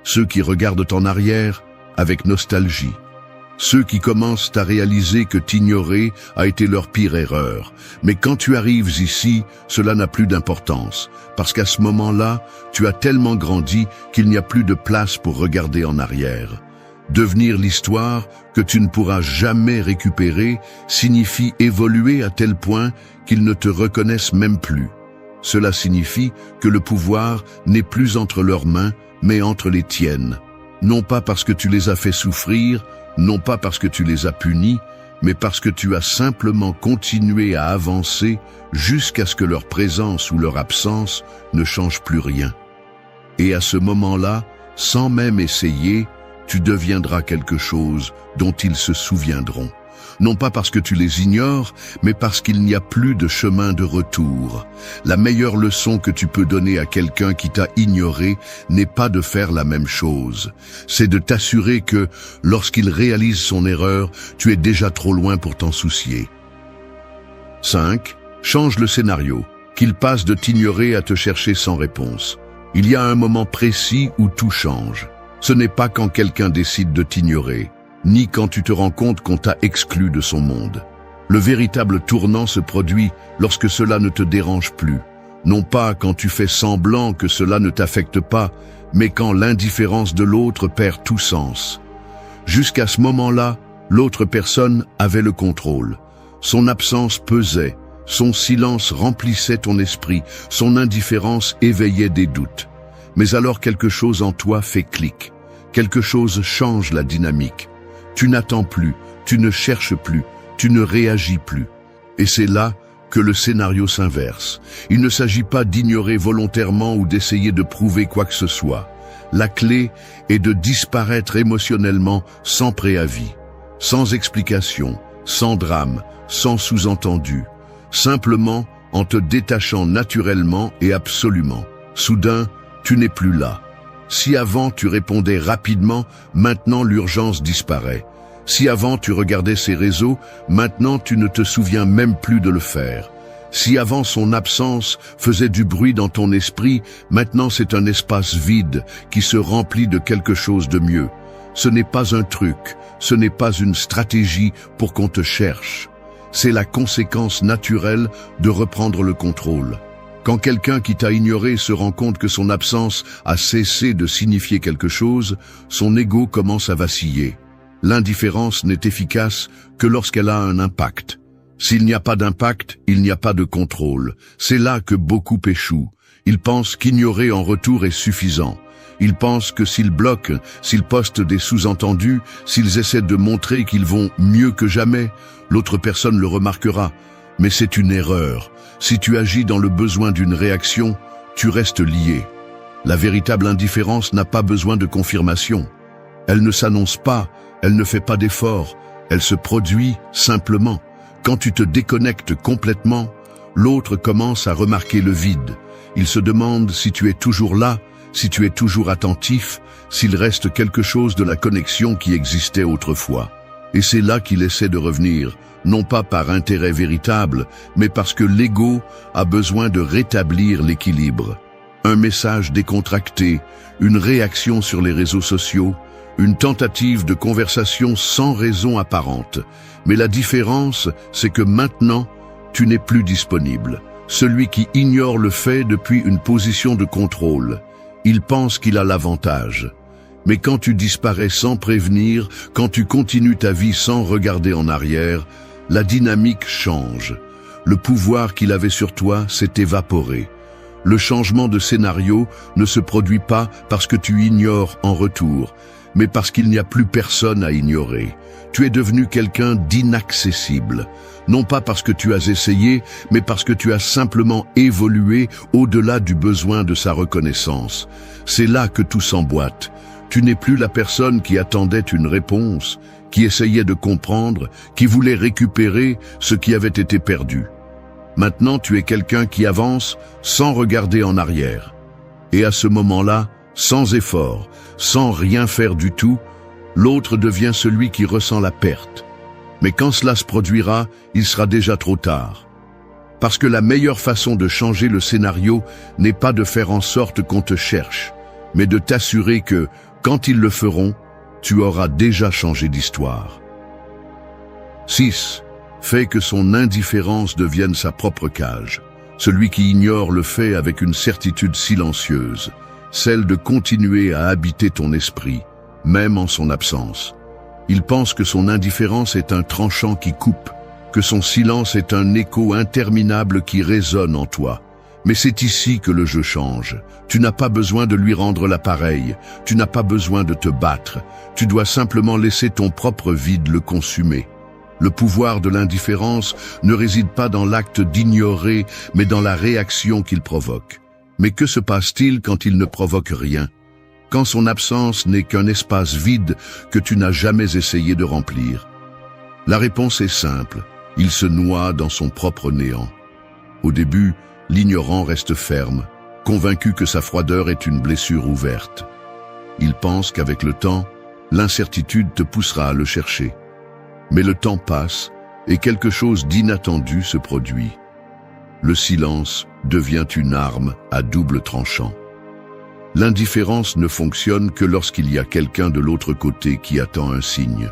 S1: Ceux qui regardent en arrière avec nostalgie. Ceux qui commencent à réaliser que t'ignorer a été leur pire erreur. Mais quand tu arrives ici, cela n'a plus d'importance. Parce qu'à ce moment-là, tu as tellement grandi qu'il n'y a plus de place pour regarder en arrière. Devenir l'histoire que tu ne pourras jamais récupérer signifie évoluer à tel point qu'ils ne te reconnaissent même plus. Cela signifie que le pouvoir n'est plus entre leurs mains, mais entre les tiennes. Non pas parce que tu les as fait souffrir, non pas parce que tu les as punis, mais parce que tu as simplement continué à avancer jusqu'à ce que leur présence ou leur absence ne change plus rien. Et à ce moment-là, sans même essayer, tu deviendras quelque chose dont ils se souviendront. Non pas parce que tu les ignores, mais parce qu'il n'y a plus de chemin de retour. La meilleure leçon que tu peux donner à quelqu'un qui t'a ignoré n'est pas de faire la même chose. C'est de t'assurer que, lorsqu'il réalise son erreur, tu es déjà trop loin pour t'en soucier. 5. Change le scénario. qu'il passe de t'ignorer à te chercher sans réponse. Il y a un moment précis où tout change. Ce n'est pas quand quelqu'un décide de t'ignorer, ni quand tu te rends compte qu'on t'a exclu de son monde. Le véritable tournant se produit lorsque cela ne te dérange plus. Non pas quand tu fais semblant que cela ne t'affecte pas, mais quand l'indifférence de l'autre perd tout sens. Jusqu'à ce moment-là, l'autre personne avait le contrôle. Son absence pesait, son silence remplissait ton esprit, son indifférence éveillait des doutes. Mais alors quelque chose en toi fait clic. Quelque chose change la dynamique. Tu n'attends plus, tu ne cherches plus, tu ne réagis plus. Et c'est là que le scénario s'inverse. Il ne s'agit pas d'ignorer volontairement ou d'essayer de prouver quoi que ce soit. La clé est de disparaître émotionnellement sans préavis, sans explication, sans drame, sans sous-entendu, simplement en te détachant naturellement et absolument. Soudain, tu n'es plus là. Si avant tu répondais rapidement, maintenant l'urgence disparaît. Si avant tu regardais ses réseaux, maintenant tu ne te souviens même plus de le faire. Si avant son absence faisait du bruit dans ton esprit, maintenant c'est un espace vide qui se remplit de quelque chose de mieux. Ce n'est pas un truc, ce n'est pas une stratégie pour qu'on te cherche. C'est la conséquence naturelle de reprendre le contrôle. Quand quelqu'un qui t'a ignoré se rend compte que son absence a cessé de signifier quelque chose, son ego commence à vaciller. L'indifférence n'est efficace que lorsqu'elle a un impact. S'il n'y a pas d'impact, il n'y a pas de contrôle. C'est là que beaucoup échouent. Ils pensent qu'ignorer en retour est suffisant. Ils pensent que s'ils bloquent, s'ils postent des sous-entendus, s'ils essaient de montrer qu'ils vont mieux que jamais, l'autre personne le remarquera. Mais c'est une erreur. Si tu agis dans le besoin d'une réaction, tu restes lié. La véritable indifférence n'a pas besoin de confirmation. Elle ne s'annonce pas, elle ne fait pas d'effort, elle se produit simplement. Quand tu te déconnectes complètement, l'autre commence à remarquer le vide. Il se demande si tu es toujours là, si tu es toujours attentif, s'il reste quelque chose de la connexion qui existait autrefois. Et c'est là qu'il essaie de revenir, non pas par intérêt véritable, mais parce que l'ego a besoin de rétablir l'équilibre. Un message décontracté, une réaction sur les réseaux sociaux, une tentative de conversation sans raison apparente. Mais la différence, c'est que maintenant, tu n'es plus disponible. Celui qui ignore le fait depuis une position de contrôle, il pense qu'il a l'avantage. Mais quand tu disparais sans prévenir, quand tu continues ta vie sans regarder en arrière, la dynamique change. Le pouvoir qu'il avait sur toi s'est évaporé. Le changement de scénario ne se produit pas parce que tu ignores en retour, mais parce qu'il n'y a plus personne à ignorer. Tu es devenu quelqu'un d'inaccessible, non pas parce que tu as essayé, mais parce que tu as simplement évolué au-delà du besoin de sa reconnaissance. C'est là que tout s'emboîte. Tu n'es plus la personne qui attendait une réponse, qui essayait de comprendre, qui voulait récupérer ce qui avait été perdu. Maintenant, tu es quelqu'un qui avance sans regarder en arrière. Et à ce moment-là, sans effort, sans rien faire du tout, l'autre devient celui qui ressent la perte. Mais quand cela se produira, il sera déjà trop tard. Parce que la meilleure façon de changer le scénario n'est pas de faire en sorte qu'on te cherche, mais de t'assurer que, quand ils le feront, tu auras déjà changé d'histoire. 6. Fait que son indifférence devienne sa propre cage. Celui qui ignore le fait avec une certitude silencieuse, celle de continuer à habiter ton esprit, même en son absence. Il pense que son indifférence est un tranchant qui coupe, que son silence est un écho interminable qui résonne en toi. Mais c'est ici que le jeu change. Tu n'as pas besoin de lui rendre l'appareil, tu n'as pas besoin de te battre, tu dois simplement laisser ton propre vide le consumer. Le pouvoir de l'indifférence ne réside pas dans l'acte d'ignorer, mais dans la réaction qu'il provoque. Mais que se passe-t-il quand il ne provoque rien? Quand son absence n'est qu'un espace vide que tu n'as jamais essayé de remplir? La réponse est simple, il se noie dans son propre néant. Au début, l'ignorant reste ferme, convaincu que sa froideur est une blessure ouverte. Il pense qu'avec le temps, l'incertitude te poussera à le chercher. Mais le temps passe et quelque chose d'inattendu se produit. le silence devient une arme à double tranchant. L'indifférence ne fonctionne que lorsqu'il y a quelqu'un de l'autre côté qui attend un signe.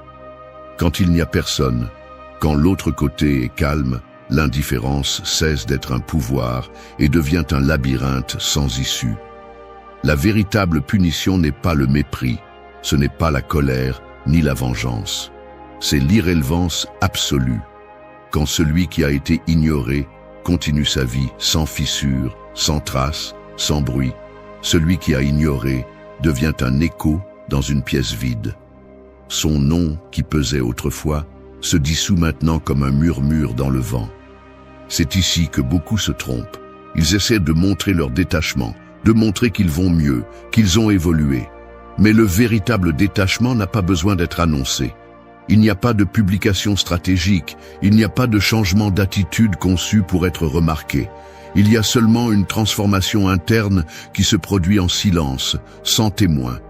S1: Quand il n'y a personne, quand l'autre côté est calme, l'indifférence cesse d'être un pouvoir et devient un labyrinthe sans issue. La véritable punition n'est pas le mépris, ce n'est pas la colère ni la vengeance. C'est l'irrélevance absolue. Quand celui qui a été ignoré continue sa vie sans fissure, sans trace, sans bruit, celui qui a ignoré devient un écho dans une pièce vide. Son nom, qui pesait autrefois, se dissout maintenant comme un murmure dans le vent. C'est ici que beaucoup se trompent. Ils essaient de montrer leur détachement, de montrer qu'ils vont mieux, qu'ils ont évolué. Mais le véritable détachement n'a pas besoin d'être annoncé. Il n'y a pas de publication stratégique, il n'y a pas de changement d'attitude conçu pour être remarqué. Il y a seulement une transformation interne qui se produit en silence, sans témoin.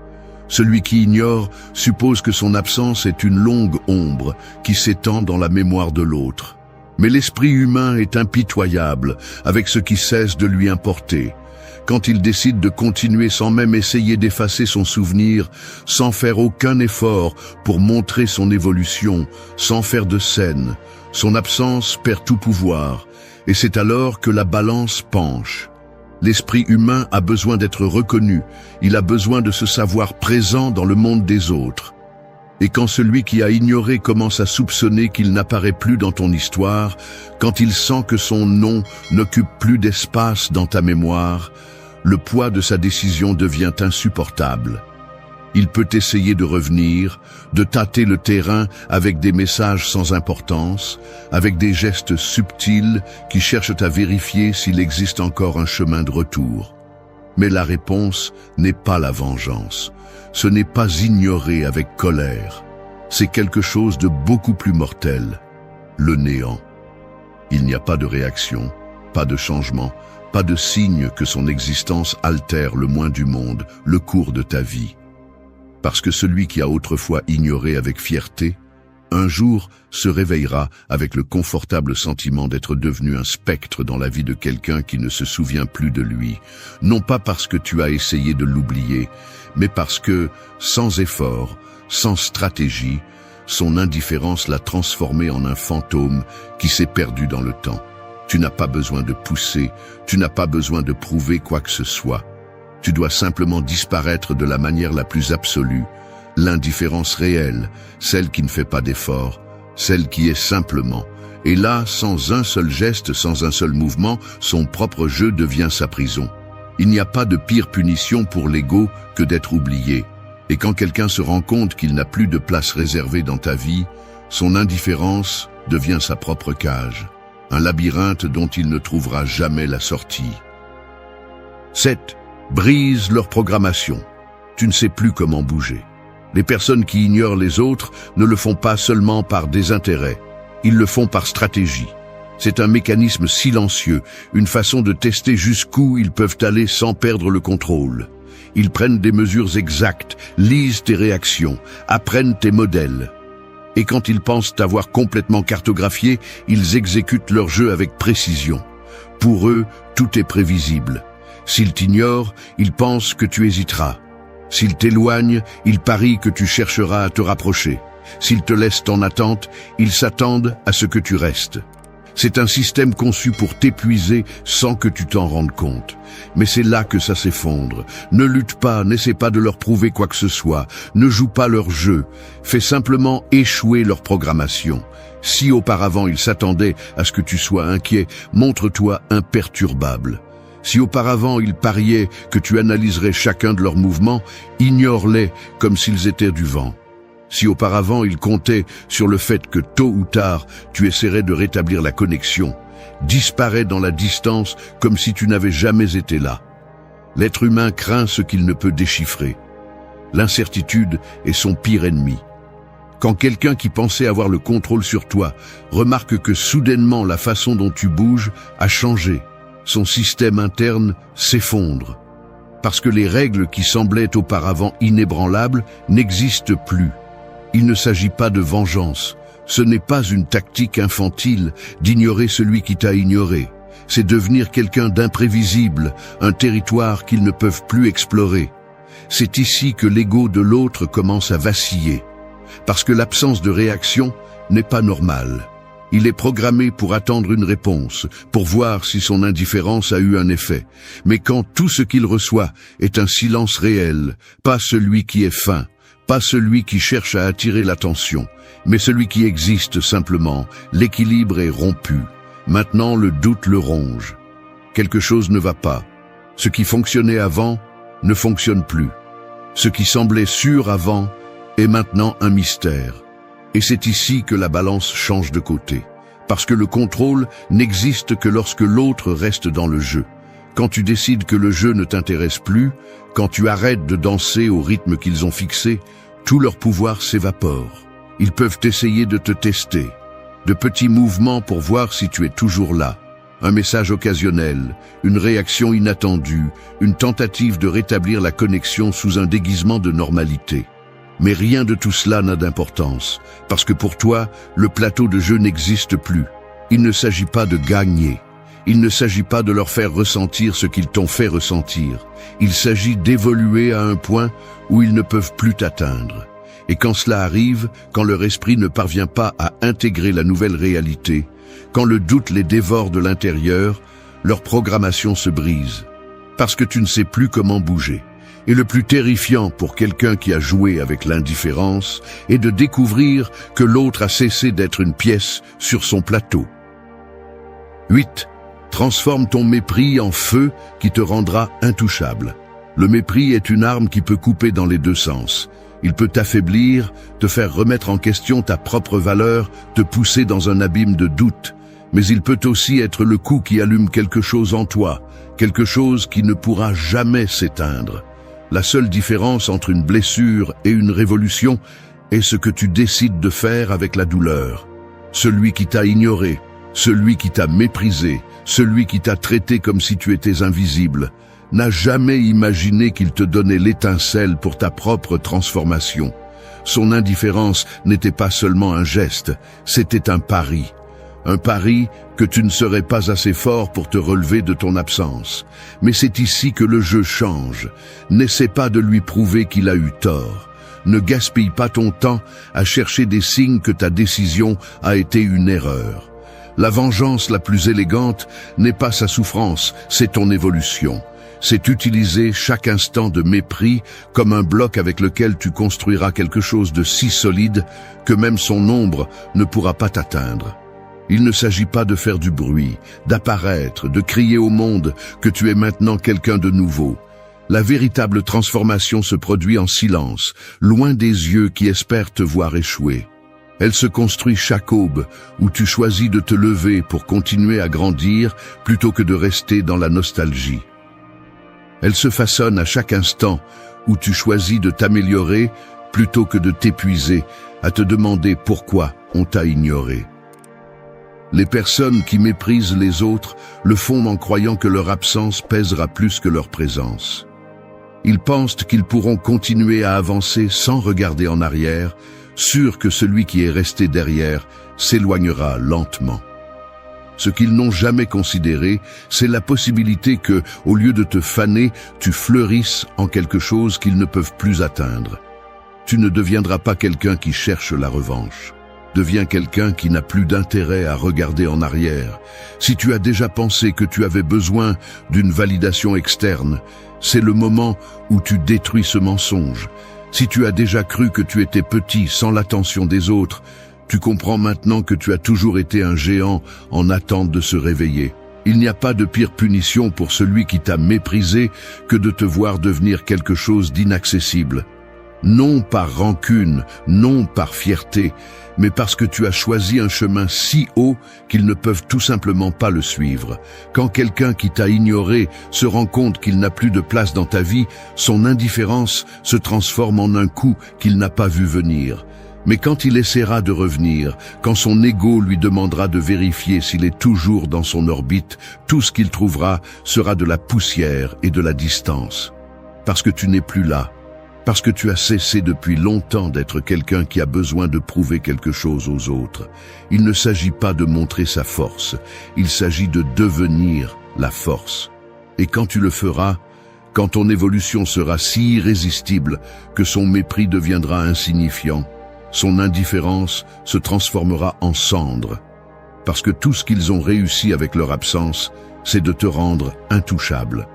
S1: Celui qui ignore suppose que son absence est une longue ombre qui s'étend dans la mémoire de l'autre. Mais l'esprit humain est impitoyable avec ce qui cesse de lui importer. Quand il décide de continuer sans même essayer d'effacer son souvenir, sans faire aucun effort pour montrer son évolution, sans faire de scène, son absence perd tout pouvoir. Et c'est alors que la balance penche. L'esprit humain a besoin d'être reconnu, il a besoin de se savoir présent dans le monde des autres. Et quand celui qui a ignoré commence à soupçonner qu'il n'apparaît plus dans ton histoire, quand il sent que son nom n'occupe plus d'espace dans ta mémoire, le poids de sa décision devient insupportable. Il peut essayer de revenir, de tâter le terrain avec des messages sans importance, avec des gestes subtils qui cherchent à vérifier s'il existe encore un chemin de retour. Mais la réponse n'est pas la vengeance. Ce n'est pas ignorer avec colère. C'est quelque chose de beaucoup plus mortel, le néant. Il n'y a pas de réaction, pas de changement, pas de signe que son existence altère le moins du monde le cours de ta vie. Parce que celui qui a autrefois ignoré avec fierté, un jour se réveillera avec le confortable sentiment d'être devenu un spectre dans la vie de quelqu'un qui ne se souvient plus de lui, non pas parce que tu as essayé de l'oublier, mais parce que, sans effort, sans stratégie, son indifférence l'a transformé en un fantôme qui s'est perdu dans le temps. Tu n'as pas besoin de pousser, tu n'as pas besoin de prouver quoi que ce soit. Tu dois simplement disparaître de la manière la plus absolue, l'indifférence réelle, celle qui ne fait pas d'effort, celle qui est simplement. Et là, sans un seul geste, sans un seul mouvement, son propre jeu devient sa prison. Il n'y a pas de pire punition pour l'ego que d'être oublié. Et quand quelqu'un se rend compte qu'il n'a plus de place réservée dans ta vie, son indifférence devient sa propre cage, un labyrinthe dont il ne trouvera jamais la sortie. 7. Brise leur programmation. Tu ne sais plus comment bouger. Les personnes qui ignorent les autres ne le font pas seulement par désintérêt, ils le font par stratégie. C'est un mécanisme silencieux, une façon de tester jusqu'où ils peuvent aller sans perdre le contrôle. Ils prennent des mesures exactes, lisent tes réactions, apprennent tes modèles. Et quand ils pensent t'avoir complètement cartographié, ils exécutent leur jeu avec précision. Pour eux, tout est prévisible. S'ils t'ignorent, ils pensent que tu hésiteras. S'ils t'éloignent, ils parient que tu chercheras à te rapprocher. S'ils te laissent en attente, ils s'attendent à ce que tu restes. C'est un système conçu pour t'épuiser sans que tu t'en rendes compte. Mais c'est là que ça s'effondre. Ne lutte pas, n'essaie pas de leur prouver quoi que ce soit. Ne joue pas leur jeu. Fais simplement échouer leur programmation. Si auparavant ils s'attendaient à ce que tu sois inquiet, montre-toi imperturbable. Si auparavant ils pariaient que tu analyserais chacun de leurs mouvements, ignore-les comme s'ils étaient du vent. Si auparavant ils comptaient sur le fait que tôt ou tard tu essaierais de rétablir la connexion, disparais dans la distance comme si tu n'avais jamais été là. L'être humain craint ce qu'il ne peut déchiffrer. L'incertitude est son pire ennemi. Quand quelqu'un qui pensait avoir le contrôle sur toi remarque que soudainement la façon dont tu bouges a changé, son système interne s'effondre. Parce que les règles qui semblaient auparavant inébranlables n'existent plus. Il ne s'agit pas de vengeance. Ce n'est pas une tactique infantile d'ignorer celui qui t'a ignoré. C'est devenir quelqu'un d'imprévisible, un territoire qu'ils ne peuvent plus explorer. C'est ici que l'ego de l'autre commence à vaciller, parce que l'absence de réaction n'est pas normale. Il est programmé pour attendre une réponse, pour voir si son indifférence a eu un effet. Mais quand tout ce qu'il reçoit est un silence réel, pas celui qui est feint, pas celui qui cherche à attirer l'attention, mais celui qui existe simplement, l'équilibre est rompu. Maintenant, le doute le ronge. Quelque chose ne va pas. Ce qui fonctionnait avant ne fonctionne plus. Ce qui semblait sûr avant est maintenant un mystère. Et c'est ici que la balance change de côté. Parce que le contrôle n'existe que lorsque l'autre reste dans le jeu. Quand tu décides que le jeu ne t'intéresse plus, quand tu arrêtes de danser au rythme qu'ils ont fixé, tout leur pouvoir s'évapore. Ils peuvent essayer de te tester. De petits mouvements pour voir si tu es toujours là. Un message occasionnel, une réaction inattendue, une tentative de rétablir la connexion sous un déguisement de normalité. Mais rien de tout cela n'a d'importance, parce que pour toi, le plateau de jeu n'existe plus. Il ne s'agit pas de gagner. Il ne s'agit pas de leur faire ressentir ce qu'ils t'ont fait ressentir. Il s'agit d'évoluer à un point où ils ne peuvent plus t'atteindre. Et quand cela arrive, quand leur esprit ne parvient pas à intégrer la nouvelle réalité, quand le doute les dévore de l'intérieur, leur programmation se brise. Parce que tu ne sais plus comment bouger. Et le plus terrifiant pour quelqu'un qui a joué avec l'indifférence est de découvrir que l'autre a cessé d'être une pièce sur son plateau. 8. Transforme ton mépris en feu qui te rendra intouchable. Le mépris est une arme qui peut couper dans les deux sens. Il peut t'affaiblir, te faire remettre en question ta propre valeur, te pousser dans un abîme de doute. Mais il peut aussi être le coup qui allume quelque chose en toi, quelque chose qui ne pourra jamais s'éteindre. La seule différence entre une blessure et une révolution est ce que tu décides de faire avec la douleur. Celui qui t'a ignoré, celui qui t'a méprisé, celui qui t'a traité comme si tu étais invisible, n'a jamais imaginé qu'il te donnait l'étincelle pour ta propre transformation. Son indifférence n'était pas seulement un geste, c'était un pari. Un pari que tu ne serais pas assez fort pour te relever de ton absence. Mais c'est ici que le jeu change. N'essaie pas de lui prouver qu'il a eu tort. Ne gaspille pas ton temps à chercher des signes que ta décision a été une erreur. La vengeance la plus élégante n'est pas sa souffrance, c'est ton évolution. C'est utiliser chaque instant de mépris comme un bloc avec lequel tu construiras quelque chose de si solide que même son ombre ne pourra pas t'atteindre. Il ne s'agit pas de faire du bruit, d'apparaître, de crier au monde que tu es maintenant quelqu'un de nouveau. La véritable transformation se produit en silence, loin des yeux qui espèrent te voir échouer. Elle se construit chaque aube où tu choisis de te lever pour continuer à grandir plutôt que de rester dans la nostalgie. Elle se façonne à chaque instant où tu choisis de t'améliorer plutôt que de t'épuiser à te demander pourquoi on t'a ignoré. Les personnes qui méprisent les autres le font en croyant que leur absence pèsera plus que leur présence. Ils pensent qu'ils pourront continuer à avancer sans regarder en arrière, sûrs que celui qui est resté derrière s'éloignera lentement. Ce qu'ils n'ont jamais considéré, c'est la possibilité que, au lieu de te faner, tu fleurisses en quelque chose qu'ils ne peuvent plus atteindre. Tu ne deviendras pas quelqu'un qui cherche la revanche. Deviens quelqu'un qui n'a plus d'intérêt à regarder en arrière. Si tu as déjà pensé que tu avais besoin d'une validation externe, c'est le moment où tu détruis ce mensonge. Si tu as déjà cru que tu étais petit sans l'attention des autres, tu comprends maintenant que tu as toujours été un géant en attente de se réveiller. Il n'y a pas de pire punition pour celui qui t'a méprisé que de te voir devenir quelque chose d'inaccessible. Non par rancune, non par fierté, mais parce que tu as choisi un chemin si haut qu'ils ne peuvent tout simplement pas le suivre. Quand quelqu'un qui t'a ignoré se rend compte qu'il n'a plus de place dans ta vie, son indifférence se transforme en un coup qu'il n'a pas vu venir. Mais quand il essaiera de revenir, quand son ego lui demandera de vérifier s'il est toujours dans son orbite, tout ce qu'il trouvera sera de la poussière et de la distance. Parce que tu n'es plus là. Parce que tu as cessé depuis longtemps d'être quelqu'un qui a besoin de prouver quelque chose aux autres. Il ne s'agit pas de montrer sa force, il s'agit de devenir la force. Et quand tu le feras, quand ton évolution sera si irrésistible que son mépris deviendra insignifiant, son indifférence se transformera en cendre. Parce que tout ce qu'ils ont réussi avec leur absence, c'est de te rendre intouchable.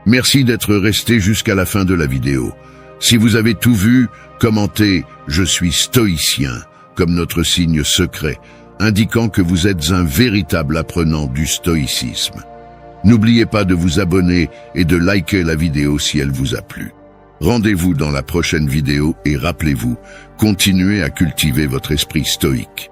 S1: Merci d'être resté jusqu'à la fin de la vidéo. Si vous avez tout vu, commentez « Je suis stoïcien » comme notre signe secret, indiquant que vous êtes un véritable apprenant du stoïcisme. N'oubliez pas de vous abonner et de liker la vidéo si elle vous a plu. Rendez-vous dans la prochaine vidéo et rappelez-vous, continuez à cultiver votre esprit stoïque.